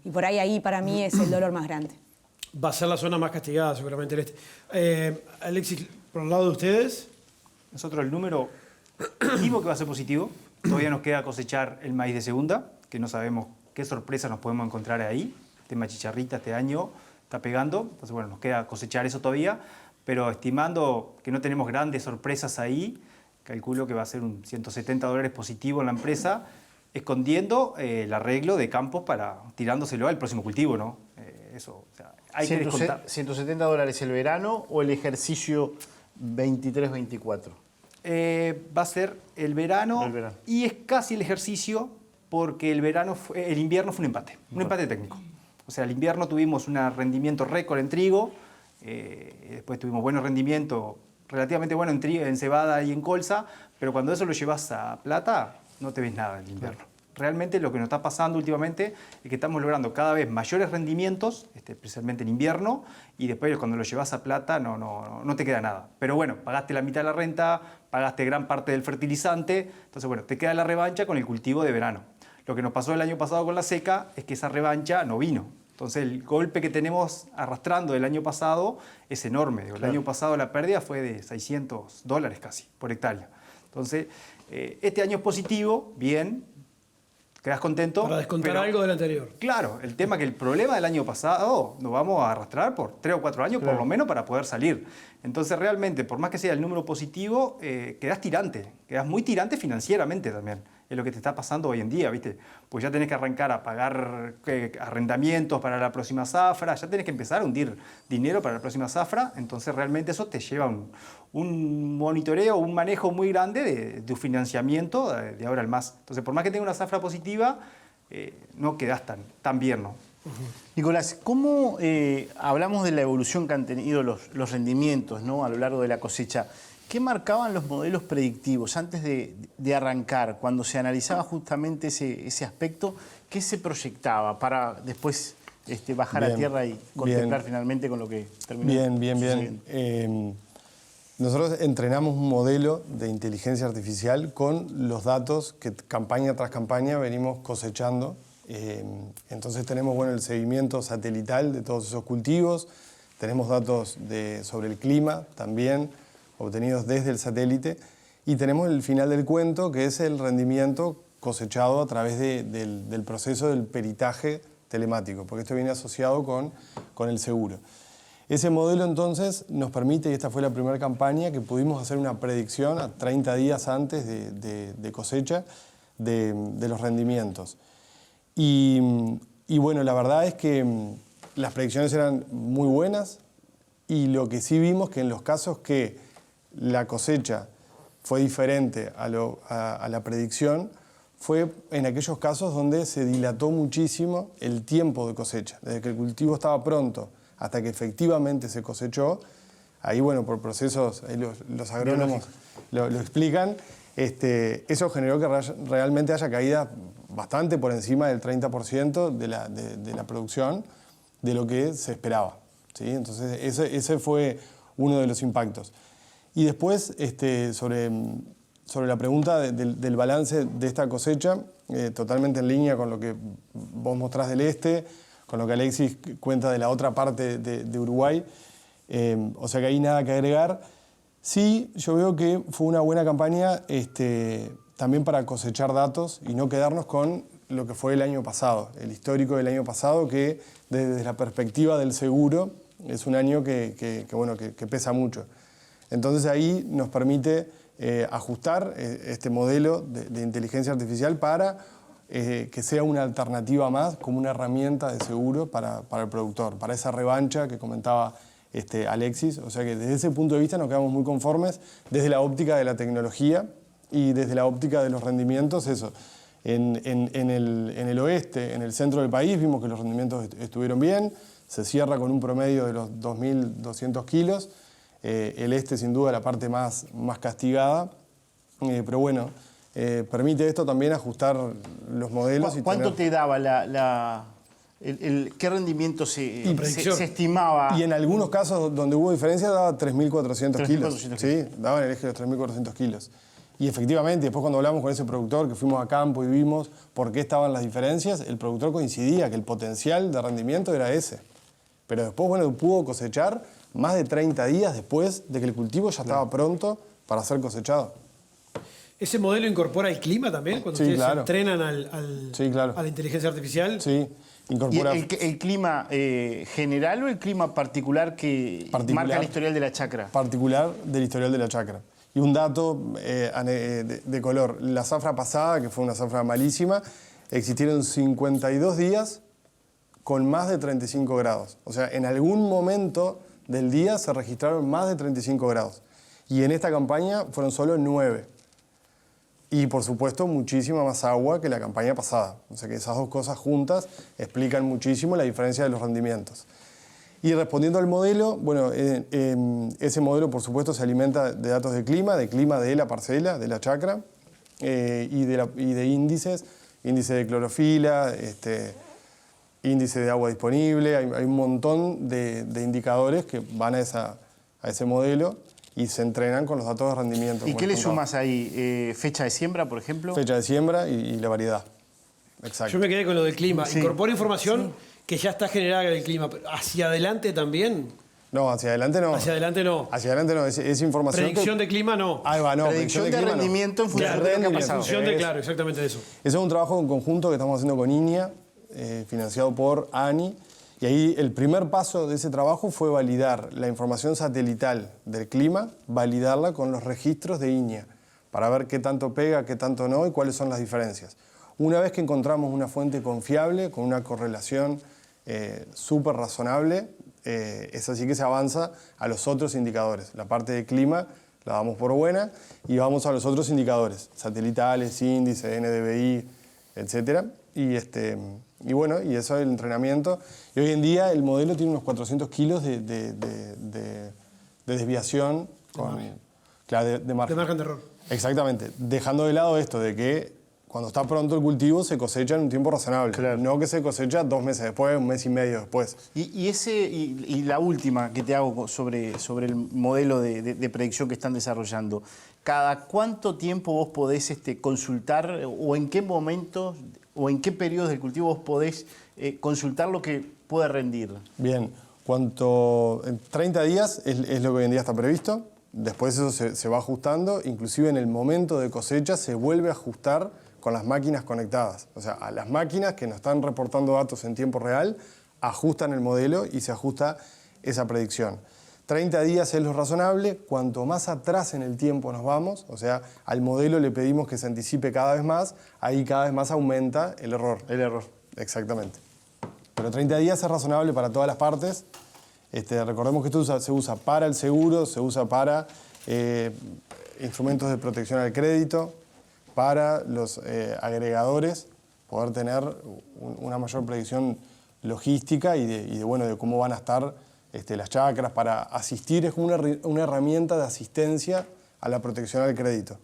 Y por ahí para mí es el dolor más grande. Va a ser la zona más castigada, seguramente el Alexis, por el lado de ustedes. Nosotros el número estimamos que va a ser positivo. Todavía nos queda cosechar el maíz de segunda, que no sabemos qué sorpresas nos podemos encontrar ahí. El tema chicharrita este año está pegando, entonces bueno, nos queda cosechar eso todavía. Pero estimando que no tenemos grandes sorpresas ahí, calculo que va a ser un 170 dólares positivo en la empresa, escondiendo el arreglo de campos tirándoselo al próximo cultivo, ¿no? Eso, o sea, hay que descontar. ¿170 dólares el verano o el ejercicio 23-24? Va a ser el verano y es casi el ejercicio porque el invierno fue un empate técnico. O sea, el invierno tuvimos un rendimiento récord en trigo, después tuvimos buenos rendimientos, relativamente bueno en cebada y en colza, pero cuando eso lo llevas a plata, no te ves nada en el invierno. Realmente lo que nos está pasando últimamente es que estamos logrando cada vez mayores rendimientos, especialmente en invierno, y después cuando lo llevas a plata no te queda nada. Pero bueno, pagaste la mitad de la renta, pagaste gran parte del fertilizante, entonces bueno, te queda la revancha con el cultivo de verano. Lo que nos pasó el año pasado con la seca es que esa revancha no vino. Entonces el golpe que tenemos arrastrando del año pasado es enorme. El año pasado la pérdida fue de 600 dólares casi por hectárea. Entonces este año es positivo, bien, quedas contento. Para descontar algo del anterior. Claro, el tema es que el problema del año pasado nos vamos a arrastrar por 3 o 4 años por lo menos para poder salir. Entonces realmente, por más que sea el número positivo, quedás tirante, quedás muy tirante financieramente también. Es lo que te está pasando hoy en día, ¿viste? Pues ya tenés que arrancar a pagar arrendamientos para la próxima zafra, ya tenés que empezar a hundir dinero para la próxima zafra, entonces realmente eso te lleva un monitoreo, un manejo muy grande de tu financiamiento de ahora al más. Entonces, por más que tenga una zafra positiva, no quedás tan bien, ¿no? Nicolás, ¿cómo hablamos de la evolución que han tenido los rendimientos, ¿no?, a lo largo de la cosecha? ¿Qué marcaban los modelos predictivos antes de arrancar, cuando se analizaba justamente ese aspecto? ¿Qué se proyectaba para después bajar a tierra y contemplar finalmente con lo que terminó? Bien. Nosotros entrenamos un modelo de inteligencia artificial con los datos que campaña tras campaña venimos cosechando. Entonces tenemos el seguimiento satelital de todos esos cultivos, tenemos datos sobre el clima también, obtenidos desde el satélite, y tenemos el final del cuento, que es el rendimiento cosechado a través del proceso del peritaje telemático, porque esto viene asociado con el seguro. Ese modelo entonces nos permite, y esta fue la primera campaña, que pudimos hacer una predicción a 30 días antes de cosecha de los rendimientos. Y bueno, la verdad es que las predicciones eran muy buenas, Y lo que sí vimos que en los casos que la cosecha fue diferente a la predicción, fue en aquellos casos donde se dilató muchísimo el tiempo de cosecha. Desde que el cultivo estaba pronto hasta que efectivamente se cosechó, ahí bueno, por procesos, ahí los agrónomos lo explican, eso generó que realmente haya caída bastante por encima del 30% de la producción de lo que se esperaba, ¿sí? Entonces ese fue uno de los impactos. Y después, sobre la pregunta del balance de esta cosecha, totalmente en línea con lo que vos mostrás del este, con lo que Alexis cuenta de la otra parte de Uruguay, o sea que ahí nada que agregar. Sí, yo veo que fue una buena campaña también para cosechar datos y no quedarnos con lo que fue el año pasado, el histórico del año pasado, que desde la perspectiva del seguro es un año que pesa mucho. Entonces ahí nos permite ajustar este modelo de inteligencia artificial para que sea una alternativa más, como una herramienta de seguro para el productor, para esa revancha que comentaba Alexis. O sea que desde ese punto de vista nos quedamos muy conformes desde la óptica de la tecnología y desde la óptica de los rendimientos, eso. En el oeste, en el centro del país, vimos que los rendimientos estuvieron bien, se cierra con un promedio de los 2.200 kilos, el este sin duda la parte más castigada, pero bueno, permite esto también ajustar los modelos. ¿Cuánto te daba qué rendimiento se estimaba? Y en algunos casos donde hubo diferencia daba 3.400 kilos. Sí, daba en el eje de los 3.400 kilos. Y efectivamente, después cuando hablamos con ese productor, que fuimos a campo y vimos por qué estaban las diferencias, el productor coincidía que el potencial de rendimiento era ese. Pero después, bueno, pudo cosechar más de 30 días después de que el cultivo ya estaba pronto para ser cosechado. ¿Ese modelo incorpora el clima también? Cuando ustedes entrenan a la inteligencia artificial. Sí, incorpora. ¿Y el clima general o el clima particular que marca el historial de la chacra? Particular del historial de la chacra. Y un dato de color. La zafra pasada, que fue una zafra malísima, existieron 52 días con más de 35 grados. O sea, en algún momento del día se registraron más de 35 grados. Y en esta campaña fueron solo 9. Y por supuesto muchísima más agua que la campaña pasada. O sea que esas dos cosas juntas explican muchísimo la diferencia de los rendimientos. Y respondiendo al modelo, bueno, ese modelo por supuesto se alimenta de datos de clima de la parcela, de la chacra, y de índices, índice de clorofila, índice de agua disponible, hay un montón de indicadores que van a ese modelo y se entrenan con los datos de rendimiento. ¿Y qué le sumas ahí? ¿Fecha de siembra, por ejemplo? Fecha de siembra y la variedad. Exacto. Yo me quedé con lo del clima. Sí. Incorpora información que ya está generada del clima. ¿Hacia adelante también? No, hacia adelante no. Hacia adelante no. Hacia adelante no, es información. Predicción de clima no. Ahí va, no. Predicción de rendimiento en función de lo que ha pasado. En función de, claro, exactamente eso. Ese es un trabajo en conjunto que estamos haciendo con INIA, financiado por ANI. Y ahí el primer paso de ese trabajo fue validar la información satelital del clima, validarla con los registros de INIA, para ver qué tanto pega, qué tanto no y cuáles son las diferencias. Una vez que encontramos una fuente confiable, con una correlación súper razonable, es así que se avanza a los otros indicadores. La parte de clima la damos por buena y vamos a los otros indicadores, satelitales, índice, NDVI, etc. Y bueno, y eso es el entrenamiento. Y hoy en día el modelo tiene unos 400 kilos de desviación de margen. De margen de error. Exactamente. Dejando de lado esto de que cuando está pronto el cultivo se cosecha en un tiempo razonable. Claro. No que se cosecha 2 meses después, 1 mes y medio después. Y la última que te hago sobre el modelo de predicción que están desarrollando. ¿Cada cuánto tiempo vos podés consultar o en qué momento o en qué periodos del cultivo vos podés consultar lo que puede rendir? Bien, en 30 días es lo que hoy en día está previsto. Después eso se va ajustando. Inclusive en el momento de cosecha se vuelve a ajustar con las máquinas conectadas. O sea, a las máquinas que nos están reportando datos en tiempo real, ajustan el modelo y se ajusta esa predicción. 30 días es lo razonable. Cuanto más atrás en el tiempo nos vamos, o sea, al modelo le pedimos que se anticipe cada vez más, ahí cada vez más aumenta el error. El error. Exactamente. Pero 30 días es razonable para todas las partes. Recordemos que esto se usa para el seguro, se usa para instrumentos de protección al crédito, para los agregadores, poder tener una mayor predicción logística y de cómo van a estar las chacras, para asistir, es como una herramienta de asistencia a la protección al crédito,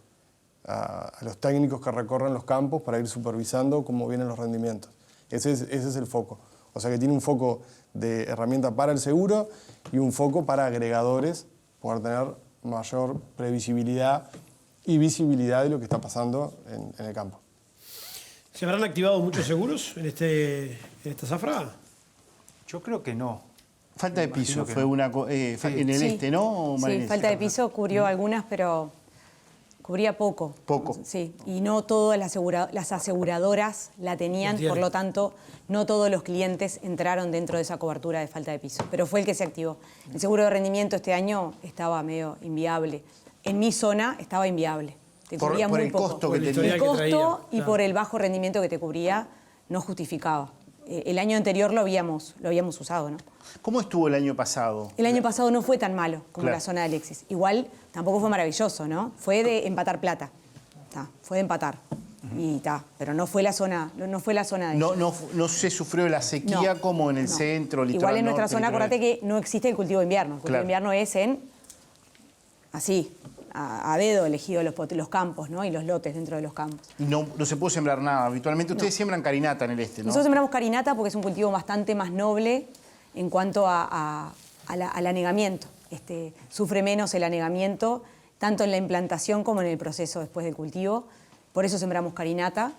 a los técnicos que recorren los campos para ir supervisando cómo vienen los rendimientos. Ese es el foco. O sea que tiene un foco de herramienta para el seguro y un foco para agregadores, poder tener mayor previsibilidad y visibilidad de lo que está pasando en el campo. ¿Se habrán activado muchos seguros en esta zafra? Yo creo que no. Falta de piso fue una en el Sí. ¿no? Sí, falta de piso cubrió algunas, pero cubría poco. Poco. Sí, y no todas las aseguradoras la tenían, por lo tanto, no todos los clientes entraron dentro de esa cobertura de falta de piso, pero fue el que se activó. El seguro de rendimiento este año estaba medio inviable. En mi zona estaba inviable. Te cubría por muy el poco. costo que tenía. El costo traía, y por el bajo rendimiento que te cubría no justificaba. El año anterior lo habíamos usado, ¿no? ¿Cómo estuvo el año pasado? El año pasado no fue tan malo como Claro. la zona de Alexis. Igual tampoco fue maravilloso, ¿no? Fue de empatar plata. Fue de empatar. Y pero no fue la zona, no fue la zona de No se sufrió la sequía como en el centro, litoral. Igual en nuestra norte, zona, litoral acordate que no existe el cultivo de invierno. El cultivo de invierno es a dedo elegido los campos, ¿no? Y los lotes dentro de los campos. Y no se puede sembrar nada. Habitualmente ustedes siembran carinata en el este, ¿no? Nosotros sembramos carinata porque es un cultivo bastante más noble en cuanto al anegamiento. Sufre menos el anegamiento, tanto en la implantación como en el proceso después del cultivo. Por eso sembramos carinata.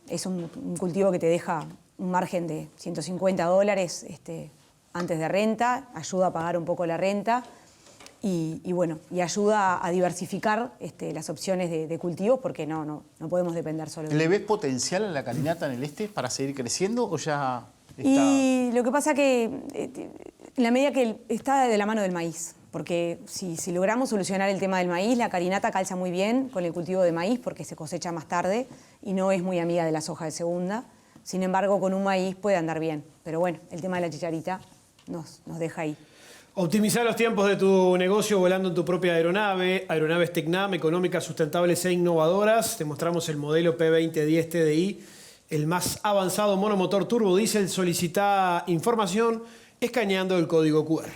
Es un cultivo que te deja un margen de $150 antes de renta, ayuda a pagar un poco la renta y ayuda a diversificar las opciones de cultivos porque no podemos depender solo de ¿Le ves potencial a la carinata en el este para seguir creciendo o ya está...? Y lo que pasa que en la medida que está de la mano del maíz, porque si logramos solucionar el tema del maíz, la carinata calza muy bien con el cultivo de maíz porque se cosecha más tarde y no es muy amiga de la soja de segunda. Sin embargo, con un maíz puede andar bien. Pero bueno, el tema de la chicharita nos deja ahí. Optimizar los tiempos de tu negocio volando en tu propia aeronave. Aeronaves Tecnam, económicas, sustentables e innovadoras. Te mostramos el modelo P2010 TDI, el más avanzado monomotor turbo diésel. Solicita información escaneando el código QR.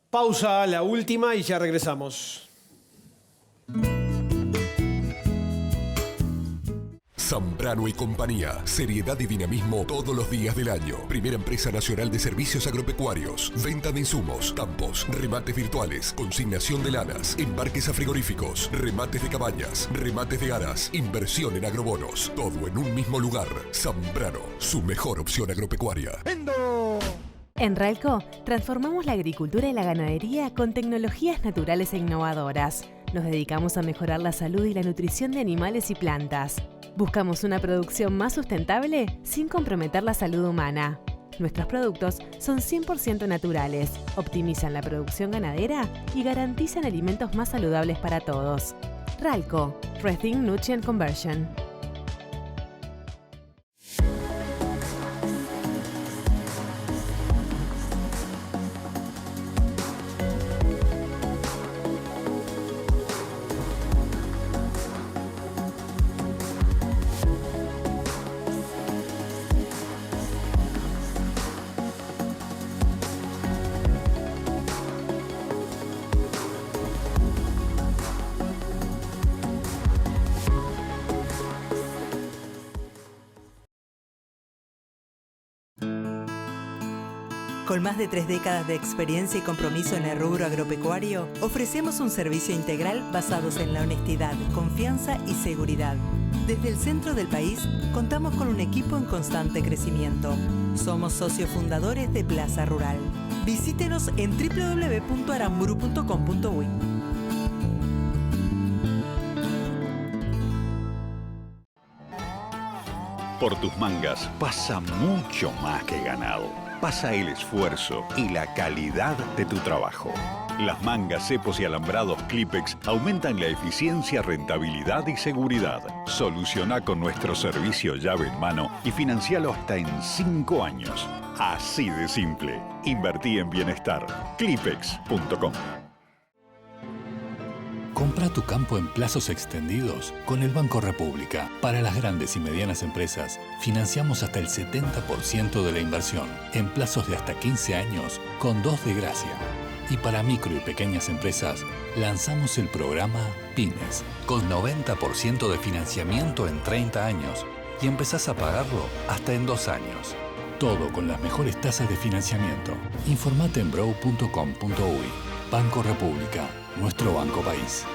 Pausa, la última, y ya regresamos. Zambrano y compañía. Seriedad y dinamismo todos los días del año. Primera empresa nacional de servicios agropecuarios. Venta de insumos, campos, remates virtuales, consignación de lanas, embarques a frigoríficos, remates de cabañas, remates de aras, inversión en agrobonos. Todo en un mismo lugar. Zambrano, su mejor opción agropecuaria. En Ralco, transformamos la agricultura y la ganadería con tecnologías naturales e innovadoras. Nos dedicamos a mejorar la salud y la nutrición de animales y plantas. Buscamos una producción más sustentable sin comprometer la salud humana. Nuestros productos son 100% naturales, optimizan la producción ganadera y garantizan alimentos más saludables para todos. Ralco, Rethink Nutrient Conversion. Con más de 3 décadas de experiencia y compromiso en el rubro agropecuario, ofrecemos un servicio integral basados en la honestidad, confianza y seguridad. Desde el centro del país, contamos con un equipo en constante crecimiento. Somos socios fundadores de Plaza Rural. Visítenos en www.aramburu.com.uy. Por tus mangas pasa mucho más que ganado. Pasa el esfuerzo y la calidad de tu trabajo. Las mangas, cepos y alambrados Clipex aumentan la eficiencia, rentabilidad y seguridad. Soluciona con nuestro servicio llave en mano y financialo hasta en 5 años. Así de simple. Invertí en bienestar. Clipex.com. Compra tu campo en plazos extendidos con el Banco República. Para las grandes y medianas empresas, financiamos hasta el 70% de la inversión en plazos de hasta 15 años con 2 de gracia. Y para micro y pequeñas empresas, lanzamos el programa Pymes, con 90% de financiamiento en 30 años y empezás a pagarlo hasta en 2 años. Todo con las mejores tasas de financiamiento. Informate en brow.com.uy. Banco República, nuestro banco país.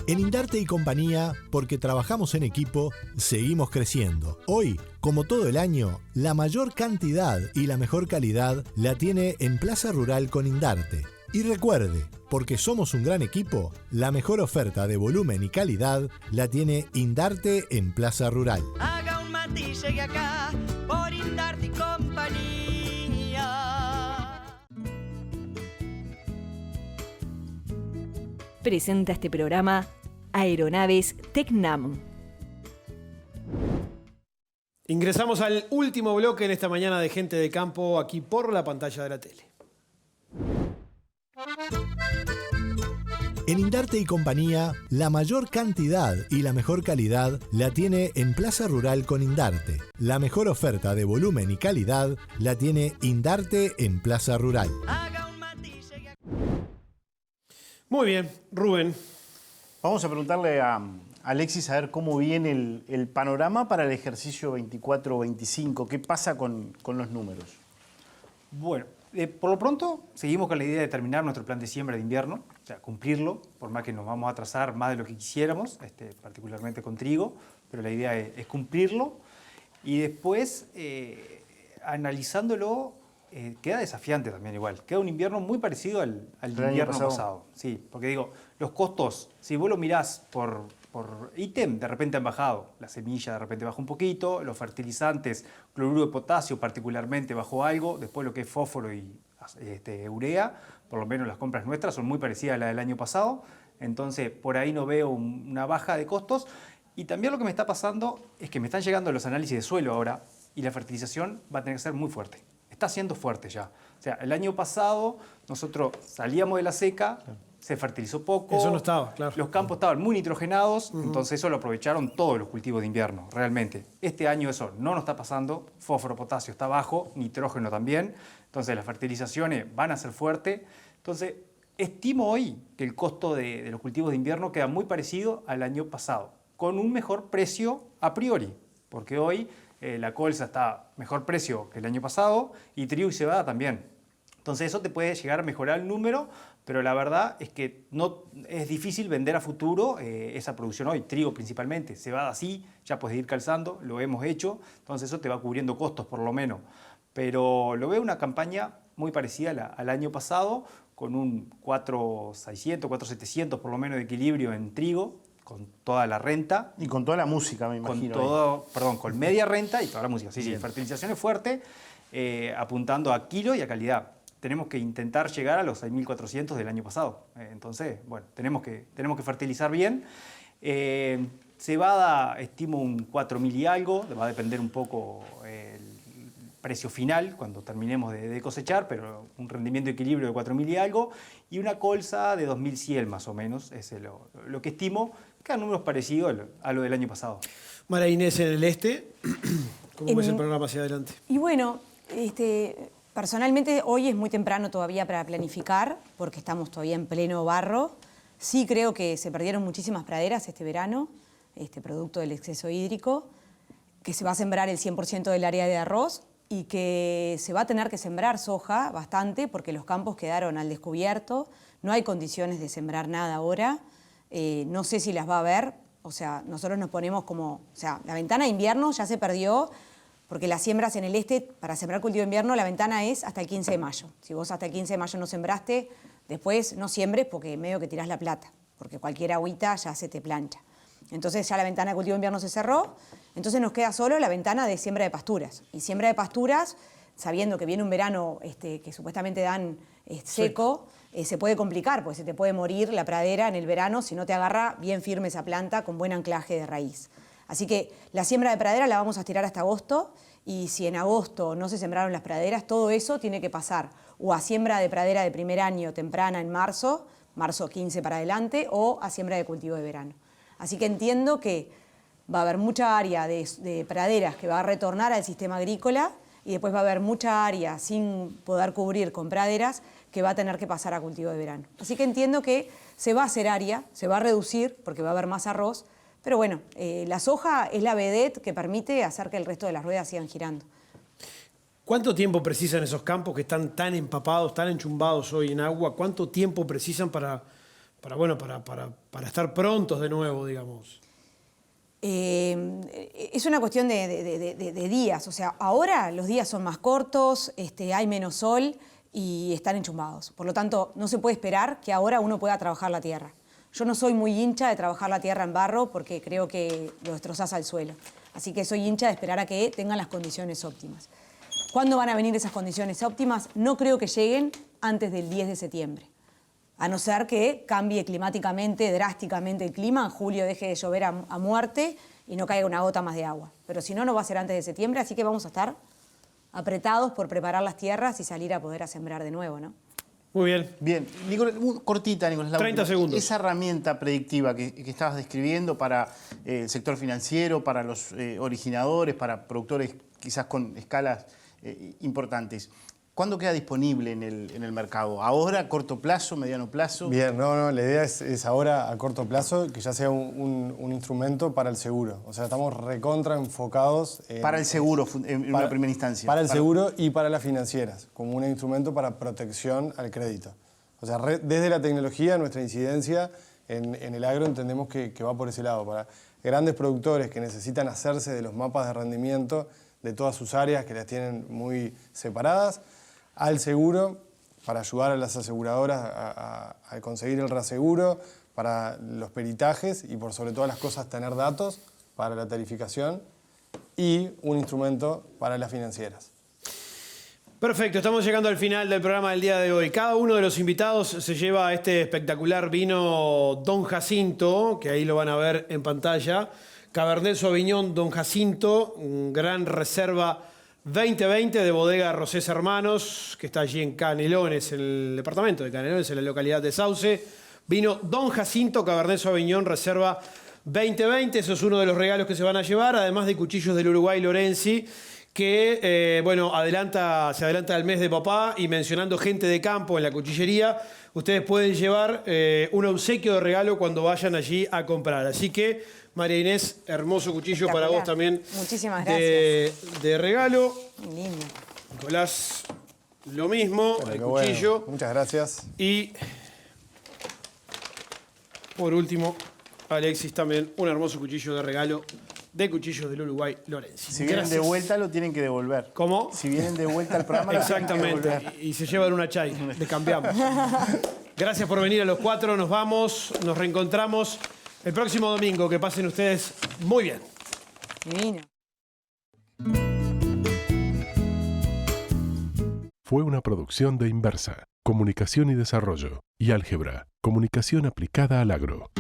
En Indarte y Compañía, porque trabajamos en equipo, seguimos creciendo. Hoy, como todo el año, la mayor cantidad y la mejor calidad la tiene en Plaza Rural con Indarte. Y recuerde, porque somos un gran equipo, la mejor oferta de volumen y calidad la tiene Indarte en Plaza Rural. Haga un mate y llegue acá por Indarte y Compañía. Presenta este programa Aeronaves Tecnam. Ingresamos al último bloque en esta mañana de Gente de Campo, aquí por la pantalla de la tele. En Indarte y Compañía, la mayor cantidad y la mejor calidad la tiene en Plaza Rural con Indarte. La mejor oferta de volumen y calidad la tiene Indarte en Plaza Rural. Muy bien, Rubén. Vamos a preguntarle a Alexis a ver cómo viene el panorama para el ejercicio 24-25. ¿Qué pasa con los números? Bueno, por lo pronto seguimos con la idea de terminar nuestro plan de siembra de invierno, o sea, cumplirlo, por más que nos vamos a atrasar más de lo que quisiéramos, particularmente con trigo, pero la idea es cumplirlo. Y después, analizándolo, queda desafiante también igual. Queda un invierno muy parecido al invierno pasado. Sí, porque digo, los costos, si vos lo mirás por ítem, de repente han bajado. La semilla de repente bajó un poquito, los fertilizantes, cloruro de potasio particularmente bajó algo, después lo que es fósforo y urea, por lo menos las compras nuestras son muy parecidas a las del año pasado, entonces por ahí no veo una baja de costos. Y también lo que me está pasando es que me están llegando los análisis de suelo ahora y la fertilización va a tener que ser muy fuerte. Está siendo fuerte ya. O sea, el año pasado nosotros salíamos de la seca, se fertilizó poco. Eso no estaba, claro. Los campos estaban muy nitrogenados, entonces eso lo aprovecharon todos los cultivos de invierno, realmente. Este año eso no nos está pasando, fósforo, potasio está bajo, nitrógeno también, entonces las fertilizaciones van a ser fuertes. Entonces, estimo hoy que el costo de los cultivos de invierno queda muy parecido al año pasado, con un mejor precio a priori, porque hoy la colza está mejor precio que el año pasado y trigo y cebada también. Entonces eso te puede llegar a mejorar el número, pero la verdad es que no, es difícil vender a futuro esa producción hoy, trigo principalmente, cebada sí, ya puedes ir calzando, lo hemos hecho, entonces eso te va cubriendo costos por lo menos. Pero lo veo una campaña muy parecida al año pasado, con un 4.600, 4.700 por lo menos de equilibrio en trigo, con toda la renta. Y con toda la música, me imagino. Con media renta y toda la música. Sí, sí, fertilización es fuerte, apuntando a kilo y a calidad. Tenemos que intentar llegar a los 6.400 del año pasado. Entonces, bueno, tenemos que fertilizar bien. Cebada estimo un 4.000 y algo, va a depender un poco el precio final cuando terminemos de cosechar, pero un rendimiento de equilibrio de 4.000 y algo, y una colza de 2.100 más o menos, es lo que estimo, que a números parecidos a lo del año pasado. María Inés, en el este, ¿cómo ves el programa hacia adelante? Y bueno, personalmente hoy es muy temprano todavía para planificar, porque estamos todavía en pleno barro. Sí creo que se perdieron muchísimas praderas este verano, producto del exceso hídrico, que se va a sembrar el 100% del área de arroz y que se va a tener que sembrar soja bastante porque los campos quedaron al descubierto, no hay condiciones de sembrar nada ahora, no sé si las va a haber, o sea, nosotros nos ponemos la ventana de invierno ya se perdió, porque las siembras en el este, para sembrar cultivo de invierno, la ventana es hasta el 15 de mayo. Si vos hasta el 15 de mayo no sembraste, después no siembres porque medio que tirás la plata, porque cualquier agüita ya se te plancha. Entonces ya la ventana de cultivo de invierno se cerró, entonces nos queda solo la ventana de siembra de pasturas. Y siembra de pasturas, sabiendo que viene un verano que supuestamente dan seco, se puede complicar, porque se te puede morir la pradera en el verano si no te agarra bien firme esa planta con buen anclaje de raíz. Así que la siembra de pradera la vamos a estirar hasta agosto, y si en agosto no se sembraron las praderas, todo eso tiene que pasar o a siembra de pradera de primer año temprana en marzo 15 para adelante, o a siembra de cultivo de verano. Así que entiendo que va a haber mucha área de praderas que va a retornar al sistema agrícola, y después va a haber mucha área sin poder cubrir con praderas que va a tener que pasar a cultivo de verano. Así que entiendo que se va a hacer área, se va a reducir porque va a haber más arroz, pero bueno, la soja es la vedette que permite hacer que el resto de las ruedas sigan girando. ¿Cuánto tiempo precisan esos campos que están tan empapados, tan enchumbados hoy en agua? ¿Cuánto tiempo precisan para estar prontos de nuevo, digamos? Es una cuestión de días. O sea, ahora los días son más cortos, hay menos sol y están enchumbados. Por lo tanto, no se puede esperar que ahora uno pueda trabajar la tierra. Yo no soy muy hincha de trabajar la tierra en barro porque creo que lo destrozás al suelo. Así que soy hincha de esperar a que tengan las condiciones óptimas. ¿Cuándo van a venir esas condiciones óptimas? No creo que lleguen antes del 10 de septiembre. A no ser que cambie climáticamente, drásticamente el clima, en julio deje de llover a muerte y no caiga una gota más de agua. Pero si no, no va a ser antes de septiembre, así que vamos a estar apretados por preparar las tierras y salir a poder sembrar de nuevo, ¿no? Muy bien. Bien, Nicolás, cortita, Nicolás. 30 segundos. Esa herramienta predictiva que estabas describiendo para el sector financiero, para los originadores, para productores quizás con escalas importantes, ¿cuándo queda disponible en el mercado? ¿Ahora, a corto plazo, mediano plazo? Bien, la idea es ahora a corto plazo que ya sea un instrumento para el seguro. O sea, estamos recontra enfocados para el seguro en una primera instancia. Para el seguro y para las financieras, como un instrumento para protección al crédito. O sea, desde la tecnología, nuestra incidencia en el agro entendemos que va por ese lado. Para grandes productores que necesitan hacerse de los mapas de rendimiento de todas sus áreas, que las tienen muy separadas, al seguro, para ayudar a las aseguradoras a conseguir el reaseguro, para los peritajes y por sobre todas las cosas tener datos para la tarificación, y un instrumento para las financieras. Perfecto, estamos llegando al final del programa del día de hoy. Cada uno de los invitados se lleva este espectacular vino Don Jacinto, que ahí lo van a ver en pantalla. Cabernet Sauvignon Don Jacinto, gran reserva 2020 de bodega Rosés Hermanos, que está allí en Canelones, en el departamento de Canelones, en la localidad de Sauce. Vino Don Jacinto Cabernet Sauvignon reserva 2020, eso es uno de los regalos que se van a llevar, además de cuchillos del Uruguay Lorenzi, que se adelanta el mes de papá, y mencionando gente de campo en la cuchillería, ustedes pueden llevar un obsequio de regalo cuando vayan allí a comprar. Así que, María Inés, hermoso cuchillo para vos también. Muchísimas gracias. De regalo. Lindo. Nicolás, lo mismo, el cuchillo. Bueno, muchas gracias. Y por último, Alexis también, un hermoso cuchillo de regalo de Cuchillos del Uruguay Lorenzi. Si vienen de vuelta, lo tienen que devolver. ¿Cómo? Si vienen de vuelta al programa, lo tienen que devolver. Y se llevan una chai, le cambiamos. Gracias por venir a los cuatro, nos vamos, nos reencontramos el próximo domingo. Que pasen ustedes muy bien. Divino. Fue una producción de Inversa, Comunicación y Desarrollo, y Álgebra, Comunicación aplicada al agro.